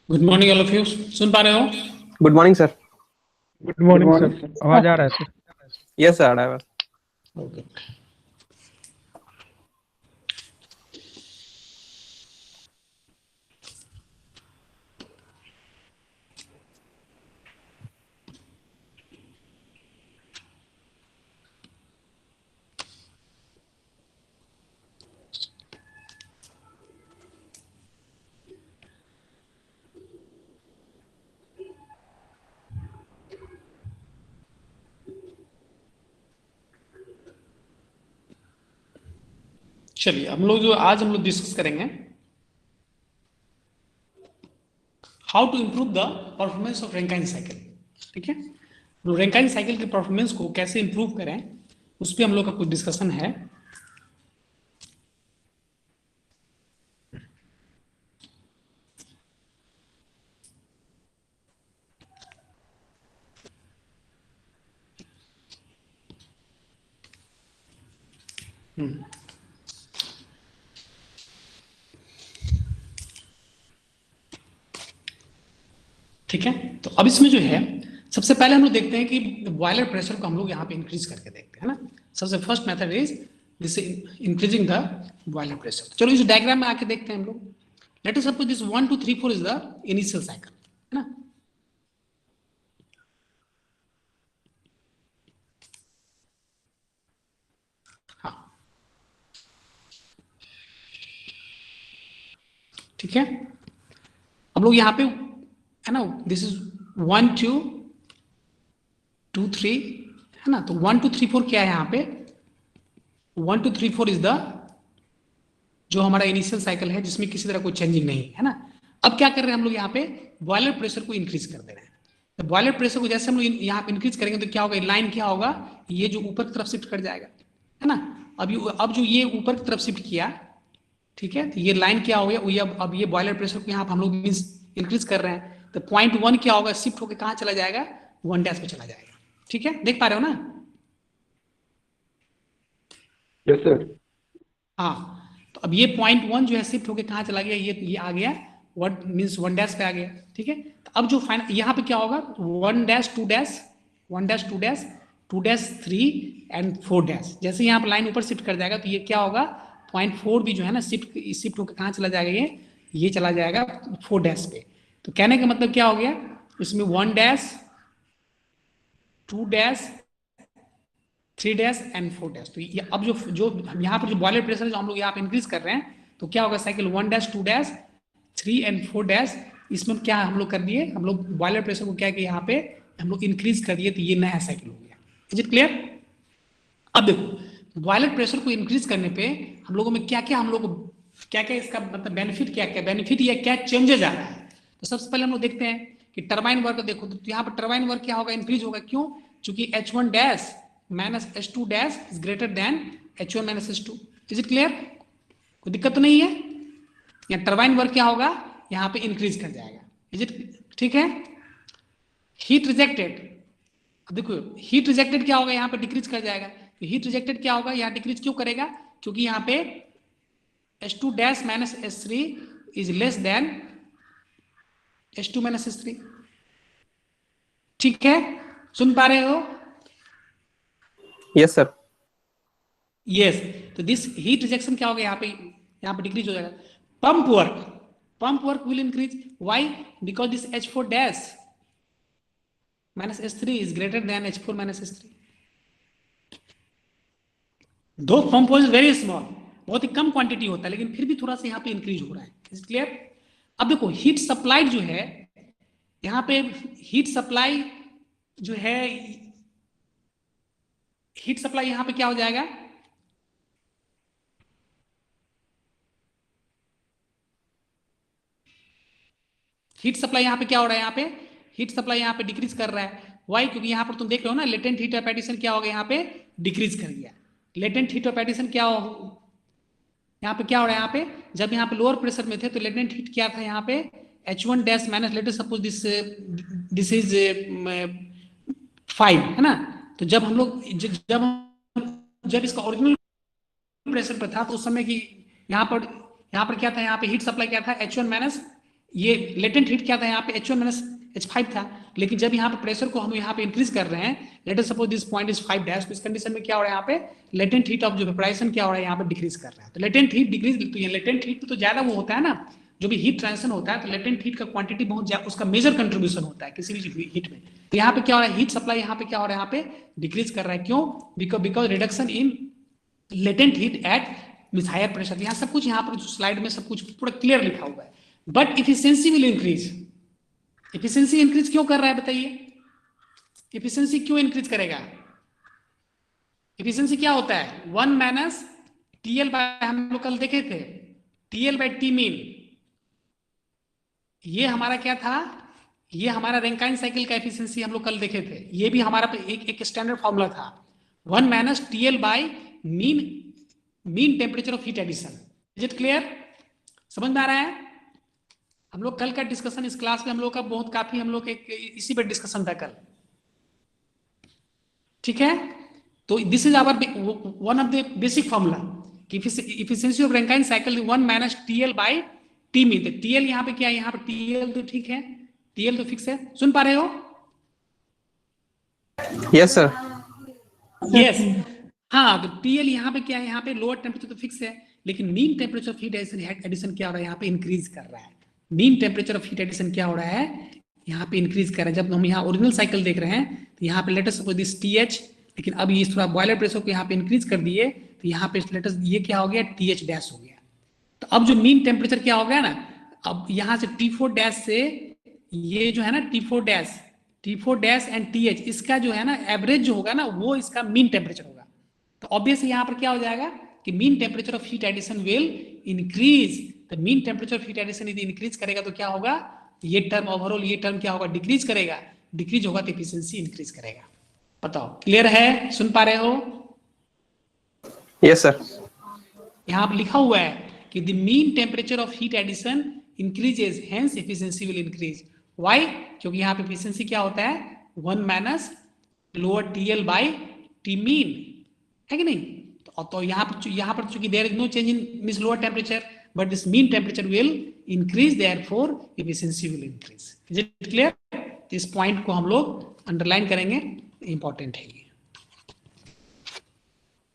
Good morning all of you. सुन पा रहे हो? Good morning sir. Good morning sir. आवाज आ रहा है सर? यस सर, आ रहा है। ओके। चलिए आज हम लोग डिस्कस करेंगे how to improve the performance of Rankine cycle. ठीक है, तो रैंकाइन साइकिल की परफॉर्मेंस को कैसे इंप्रूव करें उस पर हम लोग का कुछ डिस्कशन है। ठीक है, तो अब इसमें जो है सबसे पहले हम लोग देखते हैं कि बॉयलर प्रेशर को हम लोग यहाँ पे इंक्रीज करके देखते हैं ना। सबसे first method is this increasing the boiler pressure. चलो इस डायग्राम में आके देखते हैं हम लोग। Late us suppose this 1 2 3 4 is the initial cycle, है ना। हाँ, ठीक है, हम लोग यहाँ पे है ना, दिस इज 1 2 2 3, है ना। तो 1 2 3 4 क्या है यहाँ पे? 1 2 3 4 इज द जो हमारा इनिशियल साइकिल है जिसमें किसी तरह कोई चेंजिंग नहीं है ना। अब क्या कर रहे हैं हम लोग यहाँ पे बॉयलर प्रेशर को इंक्रीज कर दे रहे हैं। तो बॉयलर प्रेशर को जैसे हम लोग यहाँ पे इंक्रीज करेंगे तो क्या होगा, लाइन क्या होगा, ये जो ऊपर की तरफ शिफ्ट कर जाएगा, है ना। अब जो ये ऊपर की तरफ शिफ्ट किया, ठीक है, तो ये लाइन क्या हो गया, अब ये बॉयलर प्रेशर को यहाँ पे हम लोग इंक्रीज कर रहे हैं। तो 0.1 क्या होगा, शिफ्ट होकर कहाँ चला जाएगा, 1 डैश पे चला जाएगा। ठीक है, देख पा रहे हो ना? Yes sir. हाँ, तो अब ये 0.1 जो है शिफ्ट होके कहाँ चला गया, ये आ गया 1 मीन्स 1 डैश पे आ गया। ठीक है, तो अब जो फाइनल यहाँ पे क्या होगा, 1 dash 2 dash 1 dash 2 dash 2 dash 3 and 4 dash. जैसे यहाँ पे लाइन ऊपर शिफ्ट कर जाएगा तो ये क्या होगा, 0.4 भी जो है ना शिफ्ट होकर कहाँ चला जाएगा, ये चला जाएगा 4 डैश पे। तो कहने का मतलब क्या हो गया, इसमें 1 dash 2 dash 3 dash and 4 dash. तो ये अब जो यहाँ पर जो बॉयलर प्रेशर है जो हम लोग यहाँ पे इंक्रीज कर रहे हैं, तो क्या होगा, cycle 1 dash 2 dash 3 and 4 dash, इसमें क्या हम लोग कर दिए, हम लोग बॉयलर प्रेशर को क्या किया यहाँ पे हम लोग इंक्रीज कर दिए, तो ये नया साइकिल हो गया। Is it clear? अब देखो बॉयलर प्रेशर को इंक्रीज करने पे हम लोगों में क्या क्या इसका मतलब बेनिफिट क्या बेनिफिट या क्या चेंजेस आ रहा है। तो सबसे पहले हम लोग देखते हैं कि टर्बाइन वर्क देखो, तो यहाँ पर टर्बाइन वर्क क्या होगा, इंक्रीज होगा। क्यों? चूंकि H1 dash minus H2 dash is greater than H1 minus H2। Is it clear? कोई दिक्कत तो नहीं है? यहाँ टर्बाइन वर्क क्या होगा, यहाँ पे इंक्रीज कर जाएगा। इज इट ठीक है? हीट रिजेक्टेड, देखो हीट रिजेक्टेड क्या होगा, यहाँ पे डिक्रीज कर जाएगा। तो हीट रिजेक्टेड क्या होगा, यहाँ डिक्रीज क्यों करेगा, क्योंकि यहाँ पे H2 dash minus H3 is less than H2 minus H3। ठीक है, सुन पा रहे हो? Yes sir. यस, तो दिस हीट रिजेक्शन क्या होगा, यहाँ पे डिक्रीज हो जाएगा। Pump work will increase, why, because this H4 dash minus H3 is greater than H4 minus H3। दो पंप इज वेरी स्मॉल, बहुत ही कम क्वांटिटी होता है, लेकिन फिर भी थोड़ा सा यहाँ पे इंक्रीज हो रहा है। Is clear? अब देखो हीट सप्लाई जो है यहाँ पे, हीट सप्लाई जो है, हीट सप्लाई यहाँ पे क्या हो जाएगा, हीट सप्लाई यहाँ पे क्या हो रहा है, यहाँ पे हीट सप्लाई यहाँ पे डिक्रीज कर रहा है। वाई? क्योंकि यहाँ पर तुम देख रहे हो ना, लेटेंट हीट ऑफ एडिशन क्या होगा, यहाँ पे डिक्रीज कर गया। लेटेंट हीट ऑफ एडिशन क्या हो, यहाँ पे क्या हो रहा है, यहाँ पे जब यहाँ पे लोअर प्रेशर में थे तो लेटेंट हीट क्या था, यहाँ पे H1 dash minus, late us suppose this is 5, है ना। तो जब हम लोग जब इसका ओरिजिनल प्रेशर पर था तो उस समय की यहाँ पर क्या था, यहाँ पे हीट सप्लाई क्या था, H1 माइनस ये लेटेंट हीट क्या था यहाँ पे H1 माइनस H5 था, लेकिन जब यहाँ पे प्रेशर को हम यहाँ पे इंक्रीज कर रहे हैं, late us suppose this point is 5 dash, तो इस कंडीशन में क्या हो रहा है यहाँ पे लेटेंट हीट ऑफ जो वेपोराइजेशन क्या हो रहा है यहाँ पे डिक्रीज कर रहा है। तो लेटेंट हीट डिक्रीज, तो ये लेटेंट हीट तो ज्यादा वो होता है ना, जो भी हीट ट्रांजिशन होता है तो लेटेंट हीट का क्वांटिटी बहुत ज्यादा, उसका मेजर कंट्रीब्यूशन होता है किसी भी हीट में। तो यहाँ पे क्या हो रहा है, हीट सप्लाई यहाँ पे क्या हो रहा है, यहाँ पे डिक्रीज कर रहा है। क्यों? Because reduction in latent heat at means higher pressure. यहाँ सब कुछ यहाँ पर स्लाइड में सब कुछ पूरा क्लियर लिखा हुआ है। But efficiency will increase. Efficiency increase क्यों कर रहा है बताइए? इफिशियंसी क्यों इंक्रीज करेगा? इफिशियंसी क्या होता है? 1 माइनस टीएल बाय, हम लोग कल देखे थे, टीएल बाय टी मीन। ये हमारा क्या था? ये हमारा रैंकाइन साइकिल का एफिशिएंसी हम लोग कल देखे थे। ये भी हमारा एक स्टैंडर्ड फॉर्मूला था, 1 minus TL by mean temperature of heat addition. Is it clear? समझ में आ रहा है? हम लोग कल का डिस्कशन इस क्लास में हम लोग का बहुत काफी हम लोग इसी पर डिस्कशन था कल, ठीक है? तो this is our one of the basic formula कि efficiency of Rankine cycle 1 minus TL by T mean. TL यहाँ पे क्या है? यहाँ पे टीएल तो ठीक है, टीएल तो फिक्स है, सुन पा रहे हो? Yes sir. यस। हाँ, तो टीएल यहाँ पे क्या है? यहाँ पे लोअर टेम्परेचर तो फिक्स है, लेकिन mean temperature of heat addition क्या हो रहा है? यहाँ पे इंक्रीज कर रहा है। Mean temperature of heat addition क्या हो रहा है? यहाँ पे इंक्रीज कर रहा है। जब हम यहाँ ओरिजिनल साइकिल देख रहे हैं तो यहाँ पे let us suppose this TH, लेकिन अब ये थोड़ा बॉयलर प्रेशर को यहाँ पे इंक्रीज कर दिए तो यहाँ पे लेट अस ये क्या हो गया? टीएच डैश हो गया। तो अब जो मीन टेम्परेचर क्या हो गया ना, अब यहाँ से T4 डैश से ये जो है ना T4 डैश एंड TH, इसका जो है ना एवरेज जो होगा ना वो इसका मीन टेम्परेचर होगा। तो ऑब्वियसली यहाँ पर क्या हो जाएगा कि mean temperature of heat addition will increase. तो mean temperature of heat addition यदि इंक्रीज करेगा तो क्या होगा? ये टर्म ओवरऑल, ये टर्म क्या होगा? डिक्रीज करेगा। डिक्रीज होगा तो एफिशिएंसी इंक्रीज करेगा। बताओ, क्लियर है? सुन पा रहे हो? Yes sir. यहाँ पर लिखा हुआ है कि the mean temperature of heat addition increases, hence efficiency will increase. Why? क्योंकि यहाँ पे एफिशिएंसी क्या होता है? 1 minus lower TL by T mean, है कि नहीं? तो यहाँ पर चूंकि there is no change in this lower temperature, but this mean temperature will increase, therefore efficiency will increase. Is it clear? इस पॉइंट को हम लोग अंडरलाइन करेंगे, इंपॉर्टेंट है ये,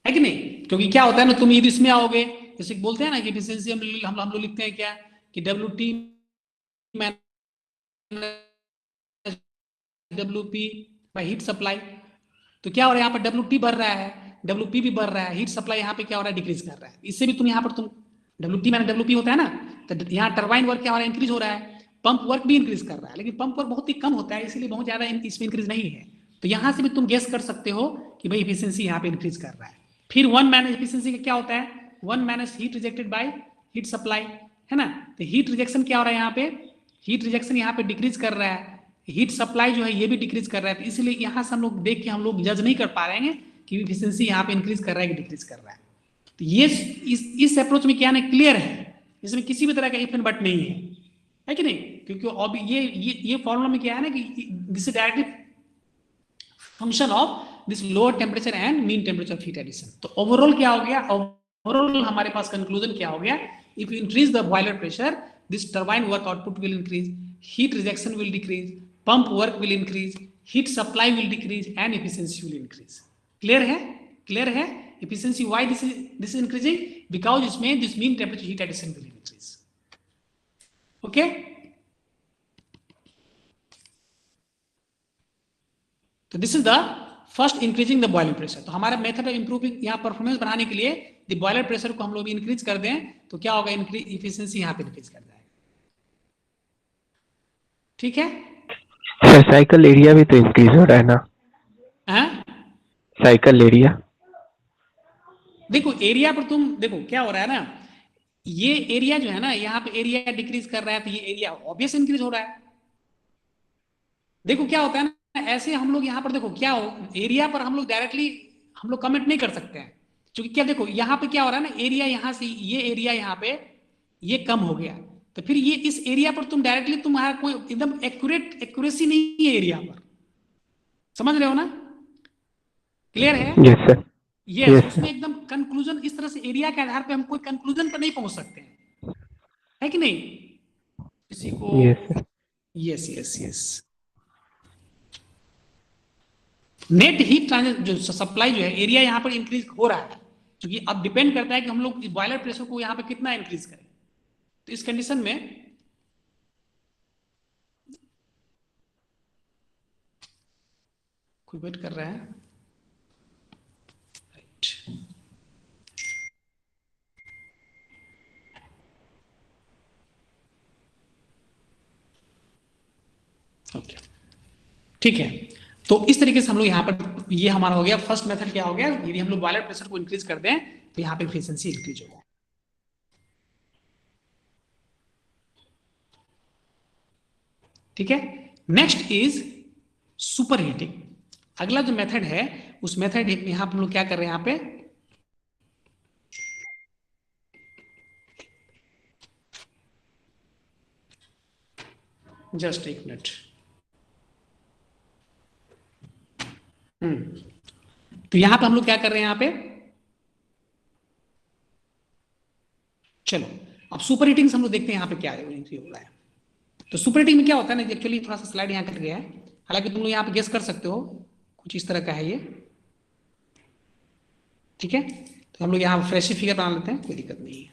है कि नहीं? क्योंकि क्या होता है ना, तुम यदि इसमें आओगे, जैसे बोलते हैं ना कि एफिशिएंसी हम लोग लिखते हैं क्या कि WT WP by heat supply. तो क्या हो रहा है? यहाँ पर WT बढ़ रहा है, WP भी बढ़ रहा है, हीट सप्लाई यहाँ पे क्या हो रहा है? डिक्रीज कर रहा है। इससे भी तुम यहाँ पर तुम WT माइनस WP होता है ना, तो यहाँ टरबाइन वर्क क्या हो रहा है? इंक्रीज हो रहा है। पंप वर्क भी इंक्रीज कर रहा है, लेकिन पंप वर्क बहुत ही कम होता है, इसलिए बहुत ज्यादा इसमें इंक्रीज नहीं है। तो यहाँ से भी तुम गेस कर सकते हो कि भाई एफिशिएंसी यहाँ पे इंक्रीज कर रहा है। फिर 1 माइनस एफिशिएंसी का क्या होता है? 1 minus heat rejected by heat supply, है ना? तो हीट रिजेक्शन क्या हो रहा है यहाँ पे? हीट रिजेक्शन यहाँ पे डिक्रीज कर रहा है, हीट सप्लाई जो है ये भी डिक्रीज कर रहा है। तो इसलिए यहाँ से हम लोग देख के हम लोग जज नहीं कर पा रहे हैं कि एफिशिएंसी यहाँ पे इंक्रीज कर रहा है कि डिक्रीज कर रहा है। तो ये इस अप्रोच में क्या है? क्लियर है, इसमें किसी भी तरह का इफ एंड बट नहीं है कि नहीं? क्योंकि अब ये फॉर्मूला में क्या है ना कि this is directly function of this lower temperature and mean temperature of heat addition. तो ओवरऑल क्या हो गया? ओवरऑल हमारे पास कंक्लूजन क्या हो गया? If you increase the boiler pressure, this turbine work output will increase, heat rejection will decrease, pump work will increase, heat supply will decrease, and efficiency will increase. Clear है? Clear है? Efficiency, why this is increasing? Because इसमें this mean temperature heat addition will increase. Okay? तो this is the first increasing the boiling pressure. तो हमारा method of improving यहाँ performance बढ़ाने के लिए द बॉयलर प्रेशर को हम लोग इंक्रीज कर दें तो क्या होगा? इंक्रीज इफिशियंसी यहाँ पे इंक्रीज कर जाएगा। ठीक है? सर साइकिल एरिया भी तो इंक्रीज हो रहा है ना? साइकिल एरिया, देखो एरिया पर तुम देखो क्या हो रहा है ना, ये एरिया जो है ना यहाँ पे एरिया डिक्रीज कर रहा है, तो ये एरिया ऑब्वियस इंक्रीज हो रहा है। देखो क्या होता है ना, ऐसे हम लोग यहाँ पर देखो क्या हो, एरिया पर हम लोग डायरेक्टली हम लोग कमेंट नहीं कर सकते हैं, क्योंकि क्या देखो यहाँ पे क्या हो रहा है ना, एरिया यहाँ से ये एरिया यहाँ पे ये कम हो गया, तो फिर ये इस एरिया पर तुम डायरेक्टली तुम्हारा कोई एकदम एक्यूरेसी नहीं है एरिया पर, समझ रहे हो ना? क्लियर है? Yes sir. यस, उसमें एकदम कंक्लूजन इस तरह से एरिया के आधार पे हम कोई कंक्लूजन पर नहीं पहुंच सकते हैं, है कि नहीं? किसी को Yes, sir. Yes yes yes net heat जो सप्लाई जो है एरिया यहाँ पर इंक्रीज हो रहा है, क्योंकि अब डिपेंड करता है कि हम लोग बॉयलर प्रेशर को यहाँ पे कितना इंक्रीज करें। तो इस कंडीशन में कोई वेट कर रहा है, राइट। ओके ठीक है, तो इस तरीके से हम लोग यहाँ पर ये हमारा हो गया फर्स्ट मेथड। क्या हो गया, यदि हम लोग बॉयलर प्रेशर को इंक्रीज कर दें तो यहाँ पे एफिशिएंसी इंक्रीज होगा। ठीक है, नेक्स्ट इज सुपर हीटिंग। अगला जो मेथड है उस मेथड यहां हम लोग क्या कर रहे हैं, यहां पे जस्ट एक मिनट। तो यहां पे हम लोग क्या कर रहे हैं, यहां पे चलो अब सुपर हीटिंग से हम लोग देखते हैं यहां पे क्या हो रहा है। तो सुपर हीटिंग में क्या होता है ना, एक्चुअली थोड़ा सा स्लाइड यहां कट गया है, हालांकि तुम लोग यहां पे गेस कर सकते हो, कुछ इस तरह का है ये। ठीक है, तो हम लोग यहां फ्रेश फिगर बना लेते हैं, कोई दिक्कत नहीं है।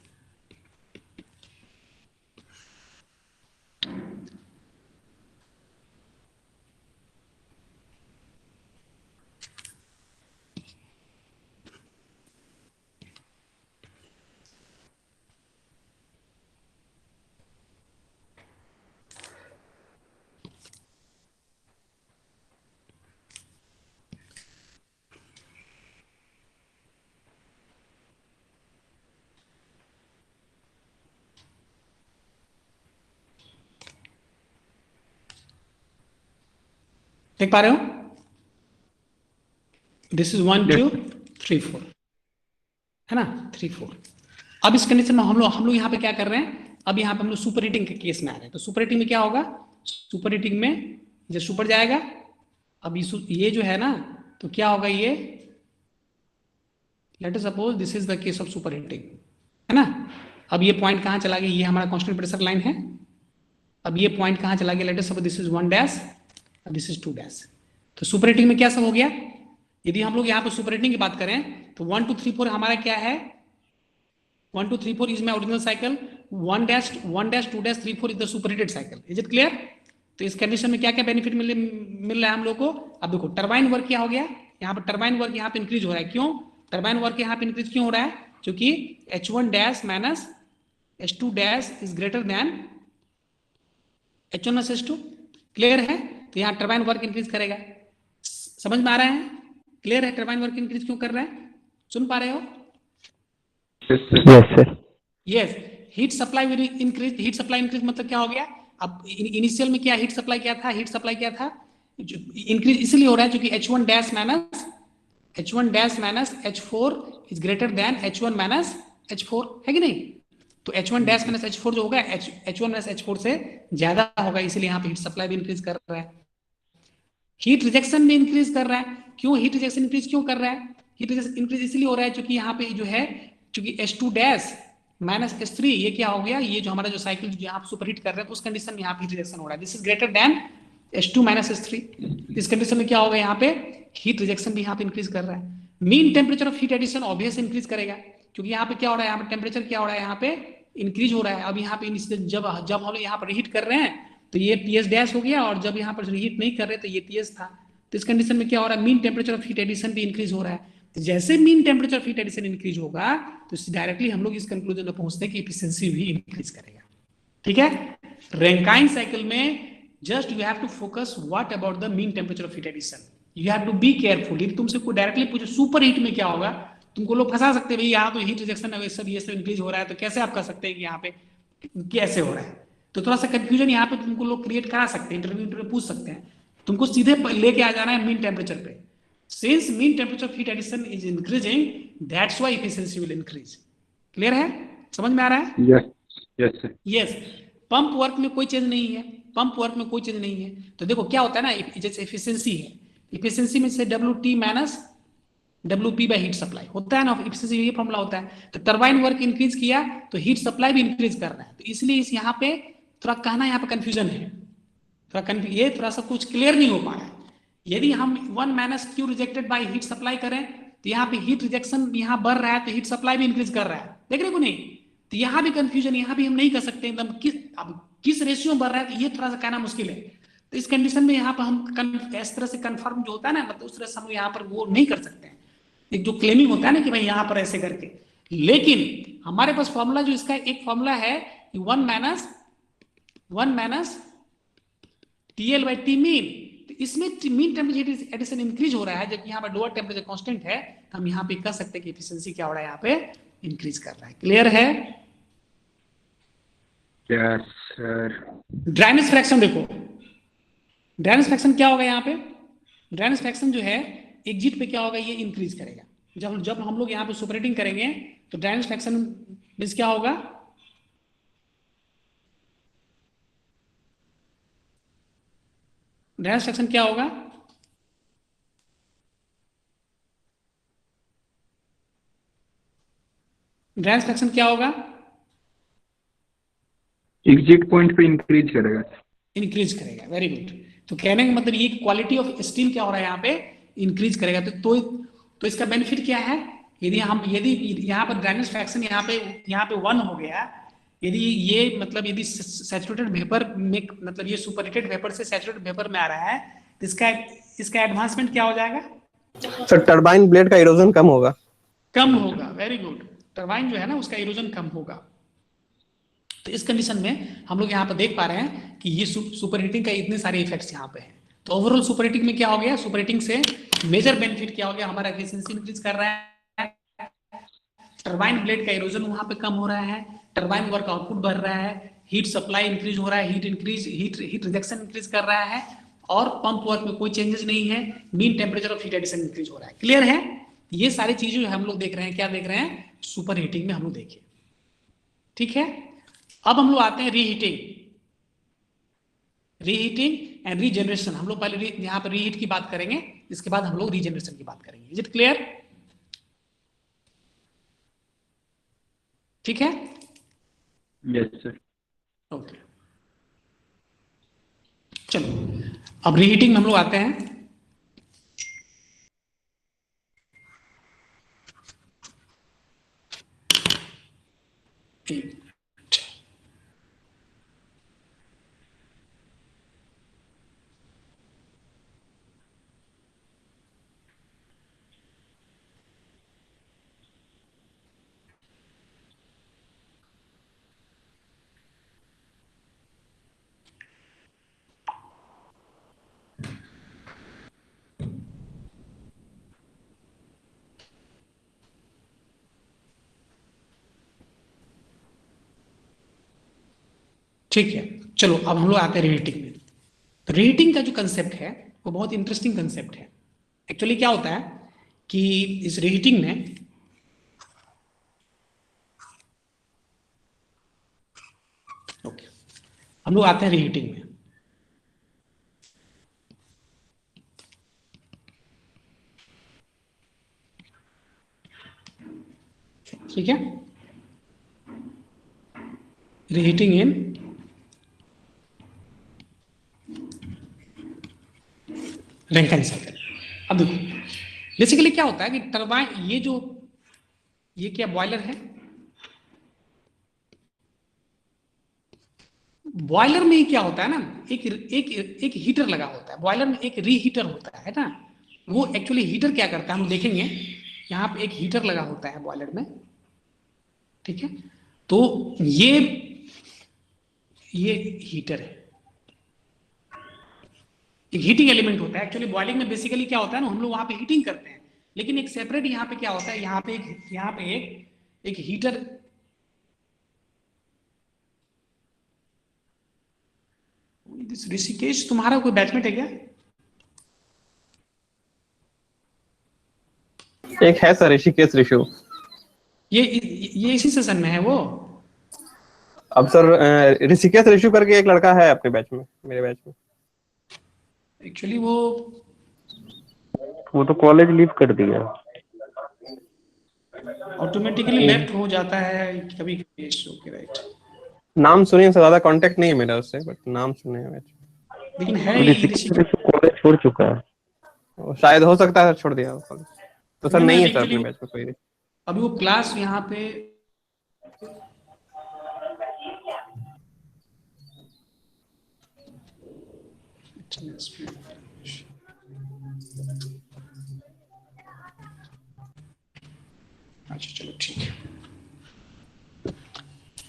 देख पा रहे हो, दिस इज 1 2 3 4 है ना, 3 4। अब इस कंडीशन में हम लोग यहाँ पे क्या कर रहे हैं, अब यहाँ पे हम लोग सुपर हीटिंग के केस में आ रहे हैं। तो सुपर हीटिंग में क्या होगा, सुपर हीटिंग में जब सुपर जाएगा, अब ये जो है ना, तो क्या होगा, ये late us suppose this is the case of super heating, है ना। अब ये पॉइंट कहाँ चला गया, ये हमारा कांस्टेंट प्रेशर लाइन है। अब ये पॉइंट कहाँ चला गया, late us suppose this is 1 dash, this is 2 dash. तो सुपर हीटिंग में क्या सब हो गया, यदि हम लोग यहाँ पे सुपर हीटिंग की बात करें तो 1 2 3 4 हमारा क्या है, 1 2 3 4 is my original cycle, 1 dash 2 dash 3 4 is the super heated cycle. Is it clear. तो इस कंडीशन में क्या क्या बेनिफिट मिल रहा है हम लोग को। अब देखो टरबाइन वर्क क्या हो गया, यहाँ पे टरबाइन वर्क यहाँ पे इंक्रीज हो रहा है। क्यों टरबाइन वर्क यहाँ पे इंक्रीज क्यों हो रहा है, क्योंकि H1 dash minus H2 dash is greater than H1 minus H2। Clear है, तो यहाँ टरबाइन वर्क इंक्रीज करेगा। समझ में आ रहा है, क्लियर है, टरबाइन वर्क इंक्रीज क्यों कर रहा है, सुन पा रहे हो। Yes, sir. Yes, heat supply will increase. Heat supply increase मतलब क्या हो गया, अब इनिशियल में क्या हीट सप्लाई क्या था, हीट सप्लाई क्या था, इंक्रीज इसलिए हो रहा है क्योंकि H1 dash minus H4 is greater than H1 minus H4, है कि नहीं। तो H1 डैश माइनस H4 जो होगा H1 माइनस H4 से ज्यादा होगा, इसलिए यहाँ पे हीट सप्लाई भी इंक्रीज कर रहा है। हीट रिजेक्शन भी इंक्रीज कर रहा है। क्यों हीट रिजेक्शन इंक्रीज क्यों कर रहा है, हीट रिजेक्शन इंक्रीज इसलिए हो रहा है क्योंकि यहाँ पे जो है, क्योंकि H2 डैश माइनस H3 ये क्या हो गया, ये जो हमारा जो साइकिल जो यहाँ सुपर हीट कर रहे हैं तो उस कंडीशन में यहाँ पे हीट रिजेक्शन हो रहा है। This is greater than H2 minus H3। इस कंडीशन में क्या होगा, यहाँ पे हीट रिजेक्शन भी यहाँ पे इंक्रीज कर रहा है। Mean temperature of heat addition obvious increase करेगा, क्योंकि यहाँ पे क्या हो रहा है, यहाँ पे टेम्परेचर क्या हो रहा है, यहाँ पे इंक्रीज हो रहा है। अब यहाँ पे जब हम लोग यहाँ पर रीहीट कर रहे हैं तो ये Ts डैश हो गया, और जब यहाँ पर रीहीट नहीं कर रहे तो ये Ts था। तो इस कंडीशन में क्या हो रहा है, mean temperature of heat addition भी इंक्रीज हो रहा है। तो जैसे mean temperature of heat addition increase होगा तो डायरेक्टली हम लोग इस कंक्लूजन में पहुंचते हैं कि एफिशिएंसी भी इंक्रीज करेगा। ठीक है, रैंकाइन साइकिल में just you have to focus what about the mean temperature of heat addition, you have to be careful. यदि तुमसे कोई डायरेक्टली पूछे सुपर हीट में क्या होगा, तुमको लोग फंसा सकते हैं, भाई यहाँ तो हीट रिजेक्शन ये सब इंक्रीज हो रहा है, तो कैसे आप कर सकते हैं कि यहाँ पे कैसे हो रहा है। तो थोड़ा सा कंफ्यूजन यहाँ पे तुमको लोग क्रिएट करा सकते हैं, इंटरव्यू पूछ सकते हैं। तुमको सीधे लेके आ जाना है मीन टेम्परेचर पे। Since mean temperature of heat addition is increasing, that's why efficiency will increase. Clear है, समझ में आ रहा है। Yes, sir. Yes, pump work में कोई चेंज नहीं है, पंप वर्क में कोई चेंज नहीं है। तो देखो क्या होता है ना, जैसे एफिशिएंसी है, एफिशिएंसी में से WT minus WP by heat supply होता है ना, एफिशिएंसी ये फॉर्मूला होता है। तो टरबाइन वर्क इंक्रीज किया तो हीट सप्लाई भी इंक्रीज कर रहा है, तो इसलिए इस यहाँ पे थोड़ा कहना यहाँ पे कंफ्यूजन है, ये थोड़ा सा कुछ क्लियर नहीं हो पाया। यदि हम 1 minus Q rejected by heat supply करें तो यहाँ पे हीट रिजेक्शन यहाँ बढ़ रहा है तो हीट सप्लाई भी इंक्रीज कर रहा है, देख रहे को नहीं? तो यहाँ भी कंफ्यूजन, यहाँ भी हम नहीं कर सकते एकदम किस रेशियो में बढ़ रहा है, तो ये थोड़ा सा कहना मुश्किल है। तो इस कंडीशन में यहाँ पर हम इस तरह से कंफर्म जो होता है ना, मतलब उस तरह से हम यहाँ पर वो नहीं कर सकते हैं, एक जो क्लेमिंग होता है ना कि भाई यहाँ पर ऐसे करके। लेकिन हमारे पास फॉर्मूला जो इसका एक फॉर्मूला है 1 minus TL by T mean, तो इसमें मीन टेम्परेचर एडिशन इंक्रीज हो रहा है, जबकि यहाँ पर लोअर टेम्परेचर कांस्टेंट है, तो हम यहाँ पे कह सकते हैं कि एफिशिएंसी क्या हो रहा है, यहाँ पे इंक्रीज कर रहा है। क्लियर है? Yes sir. ड्राइनेस फ्रैक्शन देखो, ड्राइनेस फ्रैक्शन क्या होगा यहाँ पे? ड्राइनेस फ्रैक्शन जो है एग्जिट पे क्या होगा, ये इंक्रीज करेगा। जब हम लोग यहाँ पे सुपरहीटिंग करेंगे तो ड्राइनेस फ्रैक्शन मींस क्या होगा, ड्राइनेस फ्रैक्शन क्या होगा? ड्राइनेस फ्रैक्शन क्या होगा? एग्जिट पॉइंट पे इंक्रीज करेगा। इंक्रीज करेगा, वेरी गुड। तो कहने का मतलब ये क्वालिटी ऑफ स्टीम क्या हो रहा है, यहाँ पे इंक्रीज करेगा। तो इसका बेनिफिट क्या है? यदि यहाँ पर ड्राइनेस फ्रैक्शन यहाँ पे 1 हो गया, यदि सैचुरेटेड वेपर में, मतलब ये सुपरहीटेड वेपर से सैचुरेटेड वेपर में आ रहा है, तो इसका एडवांसमेंट क्या हो जाएगा सर? टरबाइन ब्लेड का इरोजन कम होगा। कम होगा, वेरी गुड। टरबाइन जो है ना उसका इरोजन कम होगा। तो इस कंडीशन में हम लोग यहाँ पर देख पा रहे हैं कि ये सुपरहीटिंग का इतने सारे इफेक्ट्स यहाँ पे हैं। तो ओवरऑल सुपरहीटिंग में क्या हो गया, सुपरहीटिंग से मेजर बेनिफिट क्या हो गया, हमारा एफिशिएंसी इंक्रीज कर रहा है, टरबाइन ब्लेड का इरोजन वहां पे कम हो रहा है, टरबाइन वर्क आउटपुट बढ़ रहा है, हीट सप्लाई इंक्रीज हो रहा है, हीट रिजेक्शन इंक्रीज कर रहा है, और पंप वर्क में कोई चेंजेस नहीं है, mean temperature of heat addition increase हो रहा है। क्लियर है? ये सारी चीजें हम लोग देख रहे हैं, क्या देख रहे हैं? सुपर हीटिंग में हम लोग देखिए, ठीक है। अब हम लोग आते हैं रीहीटिंग एंड रीजनरेशन। हम लोग पहले यहाँ पर रीहीट की बात करेंगे, इसके बाद हम लोग रीजनरेशन की बात करेंगे। Is it clear? ठीक है, यस सर। ओके, चलो अब रीहीटिंग में हम लोग आते हैं। ठीक है, चलो अब हम लोग आते हैं रीहीटिंग में। तो रीहीटिंग का जो कंसेप्ट है वो बहुत इंटरेस्टिंग कंसेप्ट है। एक्चुअली क्या होता है कि इस रीहीटिंग में ओके, हम लोग आते हैं रीहीटिंग में। ठीक है, रीहीटिंग इन रैंकिन साइकिल। अब देखो बेसिकली क्या होता है कि टरबाइन, ये क्या बॉयलर है, बॉयलर में क्या होता है ना, एक हीटर लगा होता है बॉयलर में, एक रीहीटर होता है ना। वो एक्चुअली हीटर क्या करता है हम देखेंगे, यहाँ पे एक हीटर लगा होता है बॉयलर में, ठीक है। तो ये हीटर है, एक हीटिंग एलिमेंट होता है। एक्चुअली बॉइलिंग में बेसिकली क्या होता है ना, हम लोग वहां पे हीटिंग करते हैं, लेकिन एक सेपरेट यहाँ पे क्या होता है, यहाँ पे एक हीटर, ऋषिकेश तुम्हारा कोई बैचमेट है क्या? एक है सर, ऋषिकेश ऋषु। ये इसी सेशन में है वो। अब सर ऋषिकेश ऋषु करके एक लड़का है अपने बैच में, मेरे बैच में। एक्चुअली वो तो कॉलेज लीव कर दिया, ऑटोमेटिकली लेफ्ट हो जाता है कभी कभी। ओके राइट, नाम सुने हैं, ज्यादा कांटेक्ट नहीं है मेरा उससे, बट नाम सुने हैं मैच। लेकिन है ये ऋषिकेश। कॉलेज छोड़ चुका है। शायद हो सकता है छोड़ दिया हो। तो सर नहीं है सर अपने एक्चुअली बैच में कोई। अभी वो क्लास यहाँ पे अच्छा चलो ठीक है।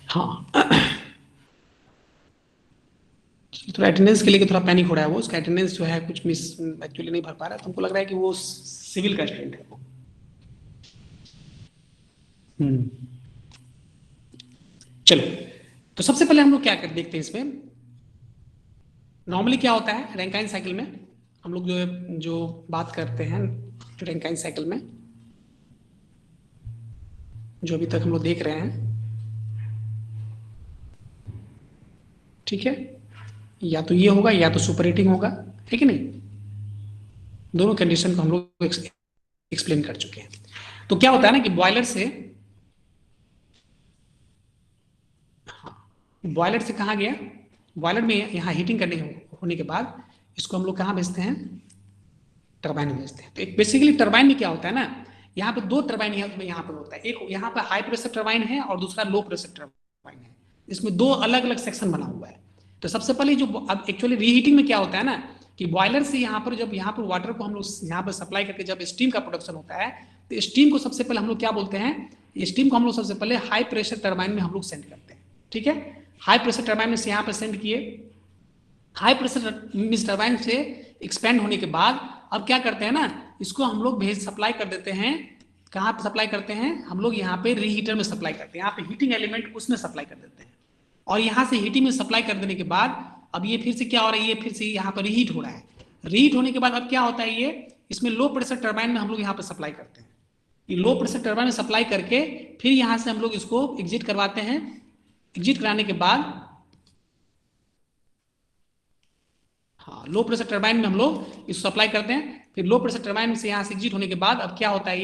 हाँ थोड़ा अटेंडेंस के लिए थोड़ा पैनिक हो रहा है वो, उसका अटेंडेंस जो है कुछ मिस एक्चुअली नहीं भर पा रहा है, तो हमको लग रहा है कि वो सिविल का स्टूडेंट है वो। चलो तो सबसे पहले हम लोग क्या कर देखते हैं इसमें। नॉर्मली क्या होता है रैंकाइन साइकिल में, हम लोग जो बात करते हैं जो रैंकाइन साइकिल में जो अभी तक हम लोग देख रहे हैं, ठीक है, या तो ये होगा या तो सुपर रेटिंग होगा, है कि नहीं। दोनों कंडीशन को हम लोग एक्सप्लेन कर चुके हैं। तो क्या होता है ना कि बॉयलर से कहा गया, बॉयलर में यहाँ हीटिंग करने होने के बाद इसको हम लोग कहाँ भेजते हैं, टरबाइन में भेजते हैं। तो एक बेसिकली टरबाइन में क्या होता है ना, यहाँ पे दो टरबाइन यहाँ पर होता है, एक यहाँ पे हाई प्रेशर टरबाइन है और दूसरा लो प्रेशर टरबाइन है। इसमें दो अलग अलग सेक्शन बना हुआ है। तो सबसे पहले जो अब एक्चुअली रीहीटिंग में क्या होता है ना कि बॉयलर से यहाँ पर जब यहाँ पर वाटर को हम लोग यहाँ पर सप्लाई करके जब स्टीम का प्रोडक्शन होता है, तो स्टीम को सबसे पहले हम लोग क्या बोलते हैं, स्टीम को हम लोग सबसे पहले हाई प्रेशर टरबाइन में हम लोग सेंड करते हैं। ठीक है, हाई प्रेशर टरबाइन में से यहाँ पर सेंड किए, हाई प्रेशर मींस टरबाइन से एक्सपेंड होने के बाद अब क्या करते हैं ना, इसको हम लोग सप्लाई कर देते हैं। कहाँ पे सप्लाई करते हैं हम लोग, यहाँ पे रीहीटर में सप्लाई करते हैं, यहाँ पे हीटिंग एलिमेंट उसमें सप्लाई कर देते हैं। और यहाँ से हीटिंग में सप्लाई कर देने के बाद अब ये फिर से क्या हो रहा है, ये फिर से यहाँ पर रीहीट हो रहा है। रीहीट होने के बाद अब क्या होता है, ये इसमें लो प्रेशर टरबाइन में हम लोग यहाँ पर सप्लाई करते हैं। ये लो प्रेशर टरबाइन में सप्लाई करके फिर यहाँ से हम लोग इसको एग्जिट करवाते हैं। एग्जिट कराने के बाद हाँ लो प्रेशर टरबाइन में हम लोग इसको सप्लाई करते हैं। फिर लो प्रेशर टरबाइन से यहाँ से एग्जिट होने के बाद अब क्या होता है,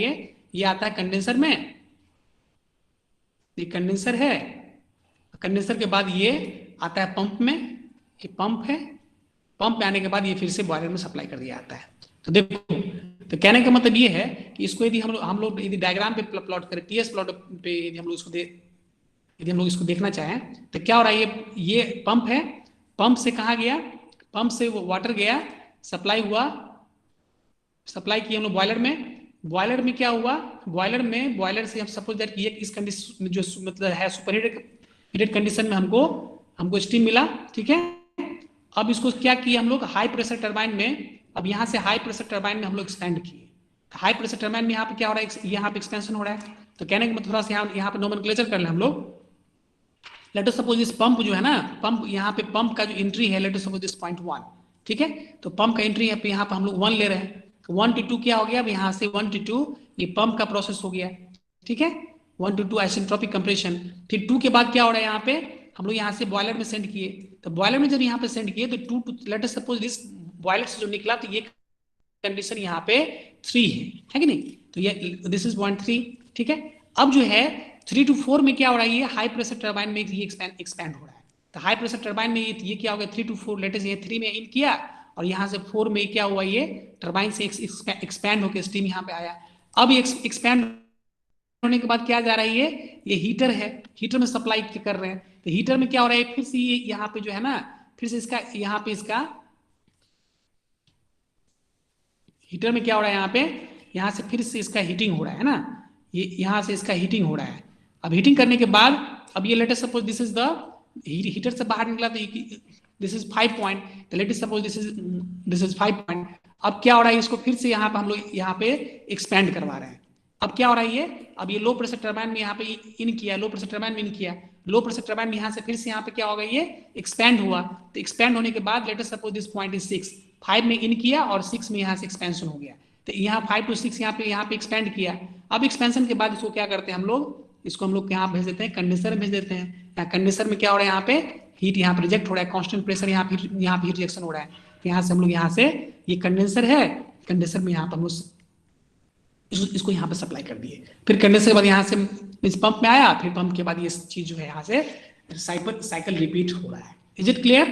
ये आता है कंडेंसर में। ये कंडेंसर है, कंडेंसर के बाद ये आता है पंप में, ये पंप है। पंप में आने के बाद ये फिर से बॉयलर में सप्लाई कर दिया जाता है। तो देखो, तो कहने का मतलब ये है कि इसको यदि हम लोग यदि डायग्राम पे प्लॉट करें, टीएस प्लॉट पे यदि हम लोग इसको देखना चाहें तो क्या हो रहा है, ये पंप है, पंप से कहा गया, पंप से वो वाटर गया, सप्लाई हुआ, सप्लाई किया हम लोग बॉयलर में। बॉयलर में क्या हुआ, बॉयलर से हम सपोज दैट कि इस कंडीशन जो मतलब है सुपर हीटेड कंडीशन में हमको स्टीम मिला। ठीक है, अब इसको क्या किया हम लोग, हाई प्रेशर टरबाइन में, अब यहाँ से हाई प्रेशर टरबाइन में हम लोग एक्सपेंड किए। हाई प्रेशर टरबाइन में यहाँ पे क्या हो रहा है, यहाँ पे एक्सपेंशन हो रहा है। तो कहने का मतलब थोड़ा सा यहाँ पे नोमेनक्लेचर कर ले हम लोग। लेट अस सपोज इस पंप जो है ना, पंप यहाँ पे पंप का जो एंट्री है, let us suppose this point 1, ठीक है। तो पंप का एंट्री है, यहाँ पे हम लोग 1 ले रहे हैं। 1 to 2 क्या हो गया, अब यहाँ से 1 to 2 ये पंप का प्रोसेस हो गया। ठीक है, 1 to 2 आइसेंट्रोपिक कंप्रेशन। फिर 2 के बाद क्या हो रहा है, यहाँ पे हम लोग यहाँ से बॉयलर में सेंड किए। तो बॉयलर में जब यहाँ पे सेंड किए तो 2 to late us suppose this boiler से जो निकला तो ये कंडीशन यहाँ पे 3 है कि नहीं। तो ये दिस इज 1.3। ठीक है, अब जो है 3 to 4 में क्या हो रहा है, ये हाई प्रेशर टरबाइन में ये एक्सपैंड हो रहा है। तो हाई प्रेशर टरबाइन में ये क्या हो गया, 3 to 4 लेटेस्ट ये 3 में इन किया और यहाँ से 4 में क्या हुआ, ये टरबाइन से एक्सपैंड होकर स्टीम यहाँ पे आया। अब ये एक्सपैंड होने के बाद क्या जा रहा है, ये हीटर है, हीटर में सप्लाई कर रहे हैं। तो हीटर में क्या हो रहा है, फिर से ये यहाँ पे जो है ना, फिर से इसका यहाँ पे इसका हीटर में क्या हो रहा है, यहाँ से फिर से इसका हीटिंग हो रहा है ना, ये यहाँ से इसका हीटिंग हो रहा है। अब हीटिंग करने के बाद अब ये latest suppose this is the heater से बाहर निकला तो दिस इज 5 पॉइंट, तो latest suppose this is 5 point. अब क्या हो रहा है, इसको फिर से यहाँ पे हम लोग यहाँ पे एक्सपेंड करवा रहे हैं। अब क्या हो रहा है, अब ये लो प्रेशर टरबाइन में यहाँ पे इन किया, लो प्रेशर टरबाइन में इन किया, लो प्रेशर टरबाइन में यहाँ से फिर से यहाँ पे क्या होगा, ये एक्सपेंड हुआ। तो एक्सपेंड होने के बाद latest suppose this point is 6, 5 में इन किया और 6 में यहाँ से एक्सपेंशन हो गया। तो यहाँ 5 to 6 यहाँ पे एक्सपेंड किया। अब एक्सपेंशन के बाद इसको क्या करते हैं हम लोग, इसको हम लोग यहाँ भेज देते हैं, कंडेंसर में भेज देते हैं। यहाँ कंडेंसर में क्या हो रहा है, यहाँ पे हीट यहाँ पे रिजेक्ट हो रहा है, कांस्टेंट प्रेशर यहाँ पे हीट रिजेक्शन हो रहा है। यहाँ से हम लोग यहाँ से ये कंडेंसर है, कंडेंसर में यहाँ पे हम लोग इसको यहाँ पे सप्लाई कर दिए। फिर कंडेंसर के बाद यहाँ से इस पंप में आया, फिर पंप के बाद ये चीज जो है यहाँ से साइकिल रिपीट हो रहा है। Is it clear?